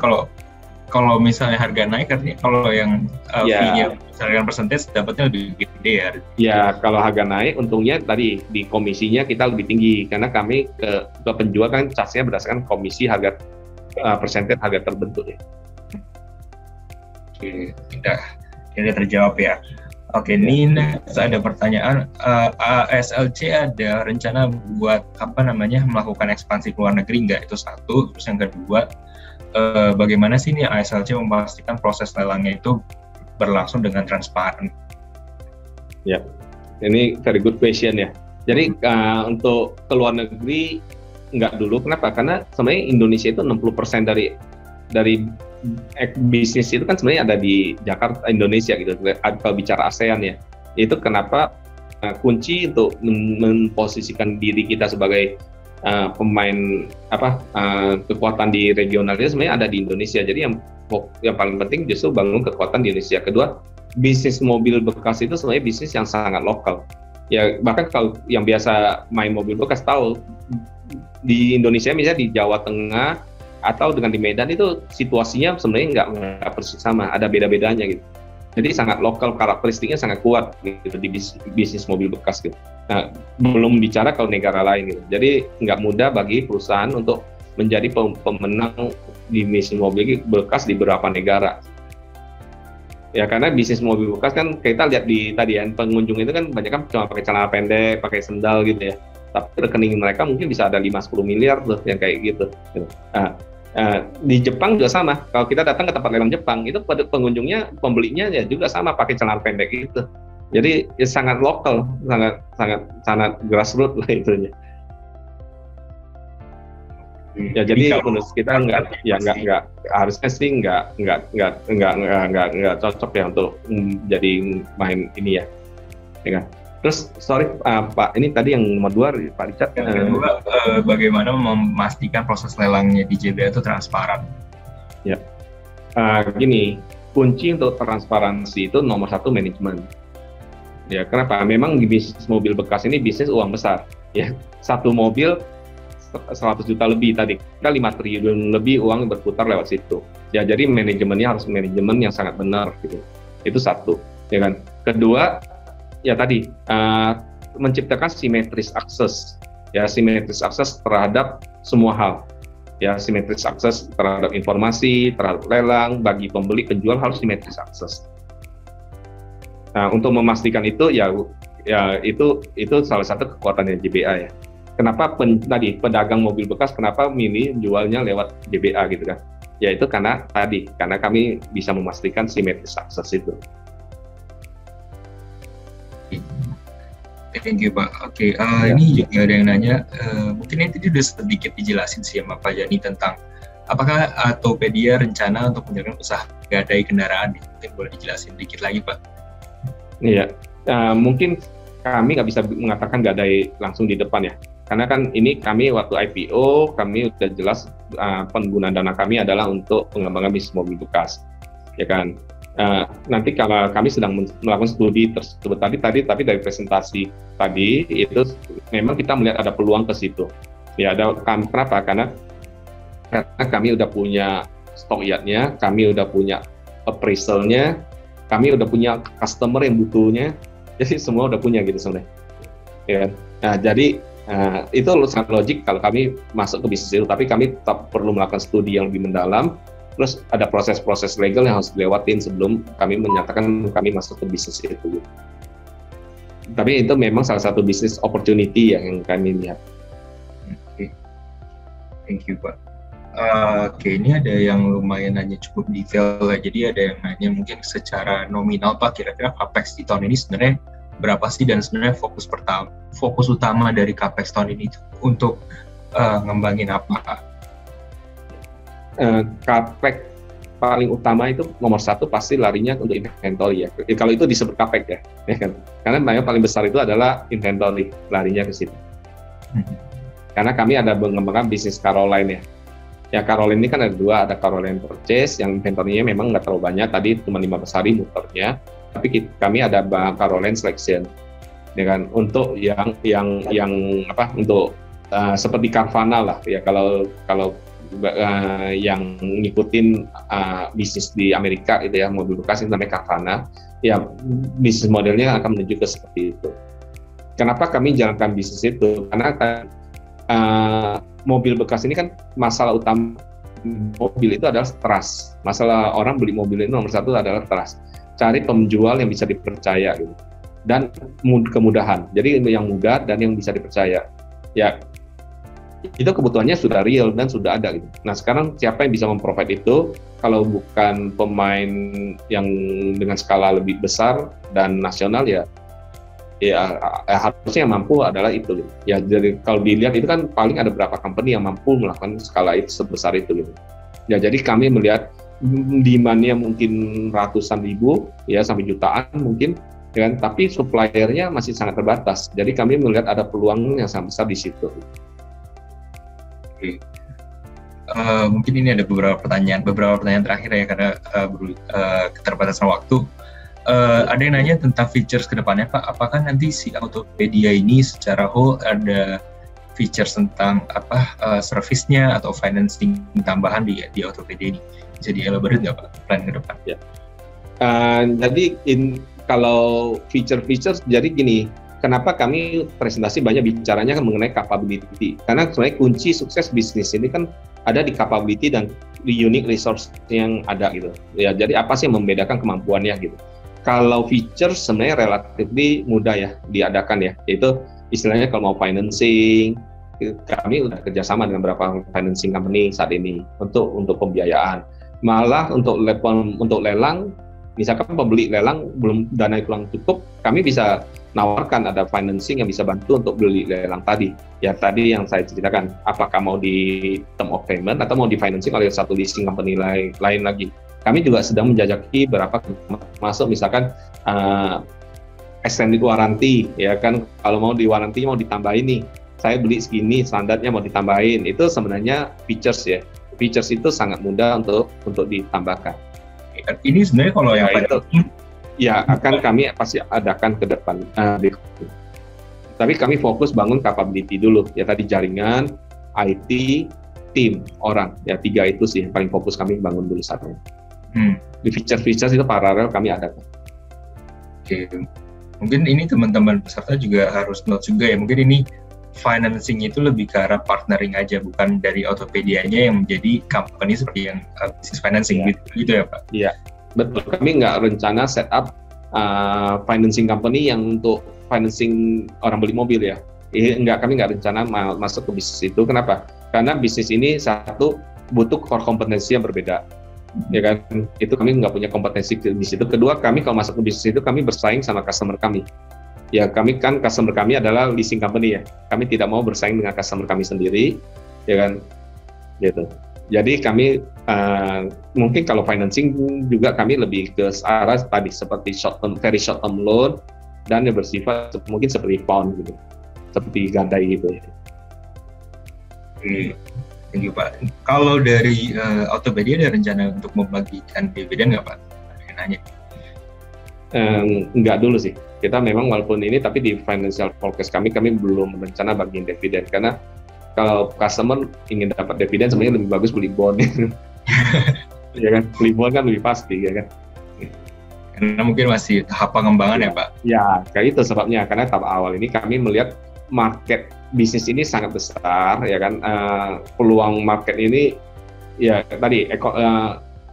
kalau misalnya harga naik artinya kalau yang fee-nya misalkan persentase dapatnya lebih gede ya. Ya, kalau harga naik untungnya tadi di komisinya kita lebih tinggi karena kami ke penjual kan charge-nya berdasarkan komisi harga persentase harga terbentuk ya. Oke, tidak terjawab ya. Oke, ini ada pertanyaan, ASLC ada rencana buat melakukan ekspansi ke luar negeri nggak? Itu satu. Terus yang kedua, bagaimana sih nih ASLC memastikan proses lelangnya itu berlangsung dengan transparan? Ya, ini very good question ya. Jadi untuk ke luar negeri nggak dulu. Kenapa? Karena sebenarnya Indonesia itu 60% dari bisnis itu kan sebenarnya ada di Jakarta, Indonesia gitu. Kalau bicara ASEAN ya, itu kenapa kunci untuk memposisikan diri kita sebagai pemain kekuatan di regional itu sebenarnya ada di Indonesia. Jadi yang paling penting justru bangun kekuatan di Indonesia. Kedua, bisnis mobil bekas itu sebenarnya bisnis yang sangat lokal. Ya bahkan kalau yang biasa main mobil bekas tahu di Indonesia misalnya di Jawa Tengah atau dengan di Medan itu situasinya sebenarnya nggak persis sama, ada beda-bedanya gitu. Jadi sangat lokal, karakteristiknya sangat kuat gitu di bisnis mobil bekas gitu. Nah, belum bicara kalau negara lain gitu. Jadi nggak mudah bagi perusahaan untuk menjadi pemenang di bisnis mobil bekas di beberapa negara. Ya karena bisnis mobil bekas kan kita lihat di tadi ya, pengunjung itu kan banyak kan cuma pakai celana pendek, pakai sendal gitu ya. Tapi rekening mereka mungkin bisa ada 5-10 miliar tuh yang kayak gitu. Di Jepang juga sama. Kalau kita datang ke tempat lelang Jepang, itu pengunjungnya, pembelinya ya juga sama pakai celana pendek itu. Jadi ya sangat lokal, sangat grassroots lah itunya. Ya jadi menurut kita nggak harusnya sih nggak cocok ya untuk jadi main ini ya. Ya kan? Terus sorry Pak, ini tadi yang nomor 2 Pak Richard. Yang kedua, bagaimana memastikan proses lelangnya di JBA itu transparan? Ya, gini, kunci untuk transparansi itu nomor 1 manajemen. Ya, kenapa? Memang di bisnis mobil bekas ini bisnis uang besar. Ya, satu mobil 100 juta lebih tadi, kita 5 triliun lebih uang berputar lewat situ. Ya, jadi manajemennya harus manajemen yang sangat benar gitu. Itu satu, ya kan. Kedua, ya tadi menciptakan simetris akses, ya simetris akses terhadap semua hal, ya simetris akses terhadap informasi, terhadap lelang, bagi pembeli penjual harus simetris akses. Nah untuk memastikan itu ya itu salah satu kekuatannya JBA ya. Kenapa tadi pedagang mobil bekas kenapa milih jualnya lewat JBA gitu kan? Ya itu karena kami bisa memastikan simetris akses itu. Thank you Pak. Oke, ini juga ada yang nanya, mungkin ini sudah sedikit dijelasin sih sama Pak Jani tentang apakah Tokopedia rencana untuk menjalankan usaha gadai kendaraan? Mungkin boleh dijelasin dikit lagi Pak. Iya, mungkin kami nggak bisa mengatakan gadai langsung di depan ya, karena kan ini kami waktu IPO kami udah jelas penggunaan dana kami adalah untuk pengembangan bisnis mobil bekas, ya kan. Nanti kalau kami sedang melakukan studi tersebut tapi dari presentasi tadi itu memang kita melihat ada peluang ke situ. Ya kenapa? Karena kami udah punya stok yard-nya, kami udah punya appraisal-nya, kami udah punya customer yang butuhnya, jadi semua udah punya gitu sebenarnya. Ya. Nah jadi itu sangat logik kalau kami masuk ke bisnis itu, tapi kami tetap perlu melakukan studi yang lebih mendalam. Terus ada proses-proses legal yang harus dilewatin sebelum kami menyatakan kami masuk ke bisnis itu. Tapi itu memang salah satu bisnis opportunity yang kami lihat. Oke. Thank you Pak. Oke, ini ada yang lumayan nanya cukup detail. Jadi ada yang nanya mungkin secara nominal Pak, kira-kira capex di tahun ini sebenarnya berapa sih, dan sebenarnya fokus utama dari capex tahun ini untuk ngembangin apa? Capex paling utama itu nomor 1 pasti larinya untuk inventory ya. Kalau itu disebut capex ya kan? Karena yang paling besar itu adalah inventory, larinya ke situ. Karena kami ada mengembangkan bisnis Caroline ya. Ya Caroline ini kan ada dua, ada Caroline Purchase yang inventory-nya memang nggak terlalu banyak, tadi cuma 15 hari muternya, tapi kami ada Caroline Selection, ya kan, untuk yang untuk seperti Carvana lah ya, kalau yang ngikutin bisnis di Amerika itu ya, mobil bekas itu namanya Carvana, ya bisnis modelnya akan menuju ke seperti itu. Kenapa kami jalankan bisnis itu? Karena mobil bekas ini kan masalah utama mobil itu adalah trust. Masalah orang beli mobil itu nomor satu adalah trust. Cari penjual yang bisa dipercaya gitu. Dan kemudahan. Jadi yang mudah dan yang bisa dipercaya. Ya itu kebutuhannya sudah real dan sudah ada gitu. Nah sekarang siapa yang bisa memprovide itu? Kalau bukan pemain yang dengan skala lebih besar dan nasional ya harusnya yang mampu adalah itu. Ya jadi kalau dilihat itu kan paling ada berapa company yang mampu melakukan skala itu sebesar itu gitu. Ya jadi kami melihat demand-nya mungkin ratusan ribu ya sampai jutaan mungkin ya kan, tapi suppliernya masih sangat terbatas. Jadi kami melihat ada peluang yang sangat besar di situ. Oke. Mungkin ini ada beberapa pertanyaan terakhir ya karena keterbatasan waktu. Ada yang nanya tentang features ke depannya Pak, apakah nanti si Autopedia ini secara whole ada features tentang servisnya atau financing tambahan di Autopedia ini? Bisa di-elaborate nggak Pak plan ke depan? Ya. Jadi kalau feature-features, jadi gini, kenapa kami presentasi banyak bicaranya kan mengenai capability? Karena sebenarnya kunci sukses bisnis ini kan ada di capability dan di unique resource yang ada gitu. Ya, jadi apa sih yang membedakan kemampuannya gitu? Kalau feature sebenarnya relatif mudah ya diadakan ya, yaitu istilahnya kalau mau financing, kami udah kerjasama dengan beberapa financing company saat ini untuk pembiayaan. Malah untuk lelang, misalkan pembeli lelang belum dana kurang cukup, kami bisa nawarkan ada financing yang bisa bantu untuk beli lelang tadi. Ya tadi yang saya ceritakan, apakah mau di term of payment atau mau di financing oleh satu leasing company lain lagi. Kami juga sedang menjajaki berapa masuk misalkan extended warranty ya kan, kalau mau di warranty mau ditambahin nih, saya beli segini standarnya mau ditambahin, itu sebenarnya features ya. Features itu sangat mudah untuk ditambahkan. Ini sebenarnya kalau yang itu ya akan kami pasti adakan ke depan. Tapi kami fokus bangun capability dulu ya, tadi jaringan, IT, tim, orang ya, 3 itu sih paling fokus kami bangun dulu saat ini. Di feature-feature itu paralel kami adakan. Oke, mungkin ini teman-teman peserta juga harus note juga ya, mungkin ini financing itu lebih ke arah partnering aja, bukan dari Autopedia-nya yang menjadi company seperti yang business financing gitu ya Pak? Iya, betul. Kami nggak rencana set up financing company yang untuk financing orang beli mobil ya. Kami nggak rencana masuk ke bisnis itu. Kenapa? Karena bisnis ini satu butuh core kompetensi yang berbeda. Ya kan, itu kami nggak punya kompetensi di situ. Kedua, kami kalau masuk ke bisnis itu kami bersaing sama customer kami. Ya kami kan customer kami adalah leasing company ya. Kami tidak mau bersaing dengan customer kami sendiri, ya kan, gitu. Jadi kami mungkin kalau financing juga kami lebih ke arah tadi seperti very short term loan dan yang bersifat mungkin seperti pound gitu, seperti gadai gitu. Thank you Pak. Kalau dari Autopedia ada rencana untuk membagikan dividen nggak Pak? Ada nanya. Enggak dulu sih. Kita memang walaupun ini, tapi di financial forecast kami belum berencana bagiin dividen, karena kalau customer ingin dapat dividen sebenarnya lebih bagus beli bond. Ya kan, beli bond kan lebih pasti ya kan. Karena mungkin masih tahap pengembangan ya Pak? Ya, kayak itu sebabnya. Karena tahap awal ini kami melihat market bisnis ini sangat besar, ya kan. Peluang market ini, ya tadi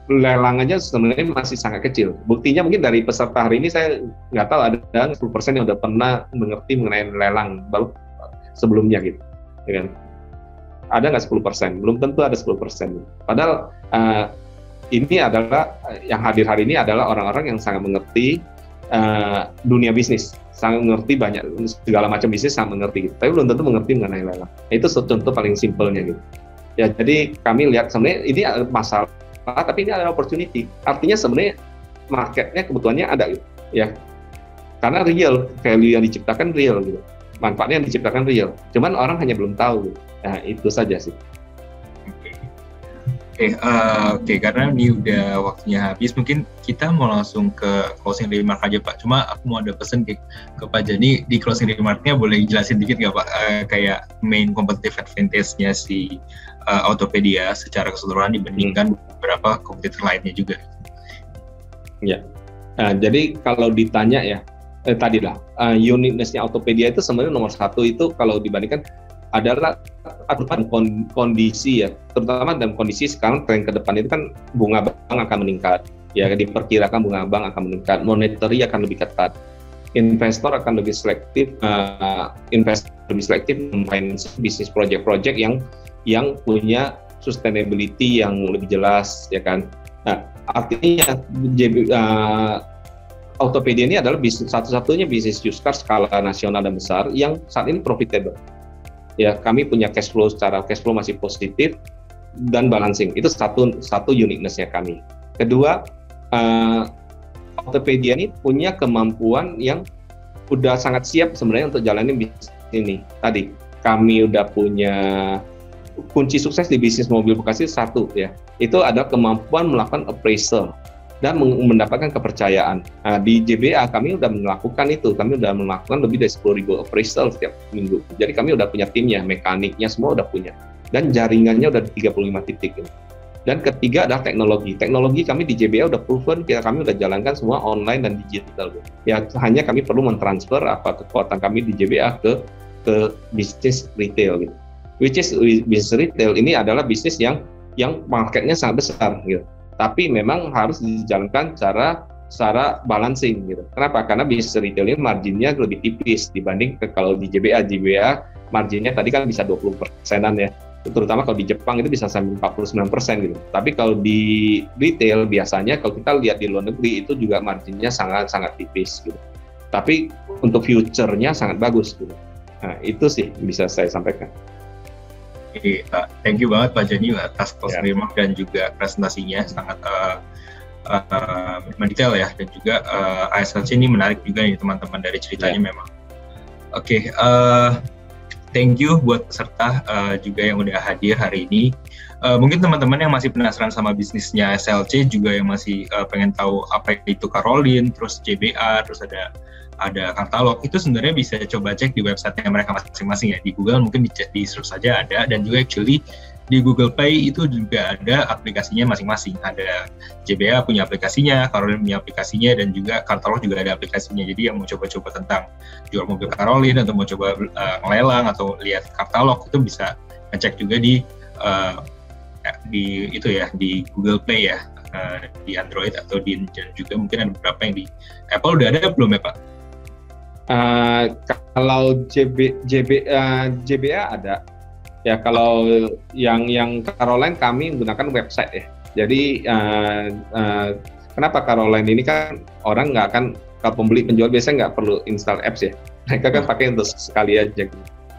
lelang aja sebenarnya masih sangat kecil. Buktinya mungkin dari peserta hari ini saya nggak tahu ada 10% yang udah pernah mengerti mengenai lelang baru sebelumnya gitu, ya kan. Ada nggak 10%? Belum tentu ada 10%. Padahal ini adalah yang hadir hari ini adalah orang-orang yang sangat mengerti dunia bisnis, sangat mengerti banyak segala macam bisnis, sangat mengerti gitu. Tapi belum tentu mengerti mengenai lelang. Itu contoh paling simpelnya gitu. Ya jadi kami lihat sebenarnya ini masalah, tapi ini adalah opportunity. Artinya sebenarnya marketnya kebutuhannya ada gitu, ya. Karena real value yang diciptakan real gitu. manfaatnya yang diciptakan real. Cuman orang hanya belum tahu. Nah, itu saja sih. Oke, karena ini udah waktunya habis, mungkin kita mau langsung ke closing remark aja Pak. Cuma aku mau ada pesan ke Pak Jani, di closing remarknya boleh jelasin dikit nggak Pak, kayak main competitive advantage-nya si Autopedia secara keseluruhan dibandingkan beberapa kompetitor lainnya juga. Ya, jadi kalau ditanya ya, uniqueness-nya Autopedia itu sebenarnya nomor satu itu kalau dibandingkan adalah kondisi ya, terutama dalam kondisi sekarang tren ke depan itu kan bunga bank akan meningkat, ya diperkirakan bunga bank akan meningkat, monetary akan lebih ketat, investor akan lebih selektif, memainkan bisnis project-project yang punya sustainability yang lebih jelas, ya kan. Nah, artinya Autopedia ini adalah satu-satunya bisnis used car skala nasional dan besar yang saat ini profitable. Ya, kami punya cash flow masih positif dan balancing. Itu satu uniqueness-nya kami. Kedua, Autopedia ini punya kemampuan yang udah sangat siap sebenarnya untuk jalanin bisnis ini. Tadi kami udah punya kunci sukses di bisnis mobil bekas itu satu ya. Itu adalah kemampuan melakukan appraisal dan mendapatkan kepercayaan. Nah, di JBA kami udah melakukan itu, kami udah melakukan lebih dari 10.000 appraisal setiap minggu. Jadi kami udah punya timnya, mekaniknya semua udah punya. Dan jaringannya udah di 35 titik. Dan ketiga adalah teknologi. Teknologi kami di JBA udah proven, kami udah jalankan semua online dan digital. Ya hanya kami perlu mentransfer kekuatan kami di JBA ke bisnis retail gitu. Which is bisnis retail ini adalah bisnis yang marketnya sangat besar gitu. Tapi memang harus dijalankan secara balancing gitu. Kenapa? Karena bisnis retail ini marginnya lebih tipis dibanding kalau di JBA. JBA marginnya tadi kan bisa 20%-an ya. Terutama kalau di Jepang itu bisa sampai 49% gitu. Tapi kalau di retail biasanya kalau kita lihat di luar negeri itu juga marginnya sangat tipis gitu. Tapi untuk future-nya sangat bagus gitu. Nah, itu sih bisa saya sampaikan. Oke, thank you banget Pak Jani atas closing remark dan juga presentasinya sangat mendetail ya, dan juga ASLC ini menarik juga nih teman-teman dari ceritanya memang. Oke, thank you buat peserta juga yang udah hadir hari ini. Mungkin teman-teman yang masih penasaran sama bisnisnya ASLC juga yang masih pengen tahu apa itu Caroline, terus JBA, terus ada katalog, itu sebenarnya bisa coba cek di website-nya mereka masing-masing ya. Di Google mungkin di search saja ada, dan juga actually di Google Play itu juga ada aplikasinya masing-masing. Ada JBA punya aplikasinya, Caroline punya aplikasinya, dan juga katalog juga ada aplikasinya. Jadi yang mau coba-coba tentang jual mobil Caroline atau mau coba ngelelang atau lihat katalog itu bisa ngecek juga di Google Play ya, di Android atau dan juga mungkin ada beberapa yang di Apple. Udah ada belum ya Pak? Kalau JBA ada ya. Kalau yang Caroline kami menggunakan website ya. Jadi kenapa Caroline ini kan orang nggak akan, kalau pembeli penjual biasanya nggak perlu install apps ya. Mereka kan pakai untuk sekali aja.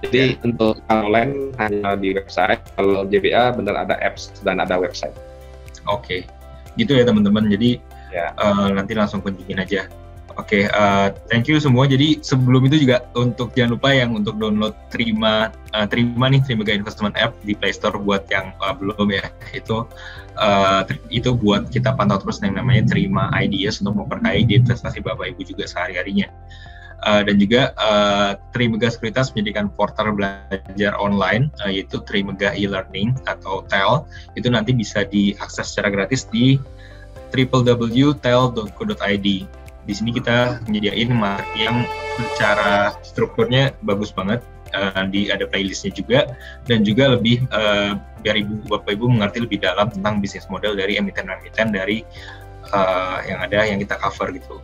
Jadi untuk Caroline hanya di website. Kalau JBA benar ada apps dan ada website. Oke, gitu ya teman-teman. Jadi nanti langsung kunjungin aja. Oke, thank you semua. Jadi sebelum itu juga jangan lupa yang untuk download Trima Investment App di Play Store buat yang belum ya. Itu buat kita pantau terus yang namanya Trima Ideas untuk memperkaya ide investasi Bapak Ibu juga sehari-harinya. Dan juga Trimegah Sekuritas menyediakan portal belajar online yaitu Trimegah e-learning atau TEL. Itu nanti bisa diakses secara gratis di www.tel.co.id. Di sini kita menyediain materi yang secara strukturnya bagus banget, ada playlistnya juga, dan juga lebih biar Bapak Ibu mengerti lebih dalam tentang bisnis model dari emiten-emiten dari yang kita cover gitu.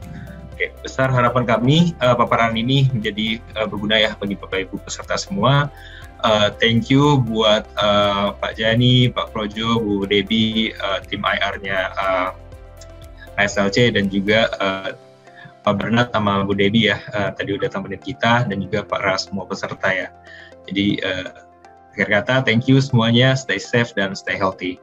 Oke, besar harapan kami paparan ini menjadi berguna ya bagi Bapak Ibu peserta semua. Thank you buat Pak Jani, Pak Projo, Bu Debbie, tim IR-nya ASLC, dan juga Pak Bernard sama Bu Debbie ya, tadi udah temenin kita, dan juga para semua peserta ya. Jadi akhir kata, thank you semuanya, stay safe dan stay healthy.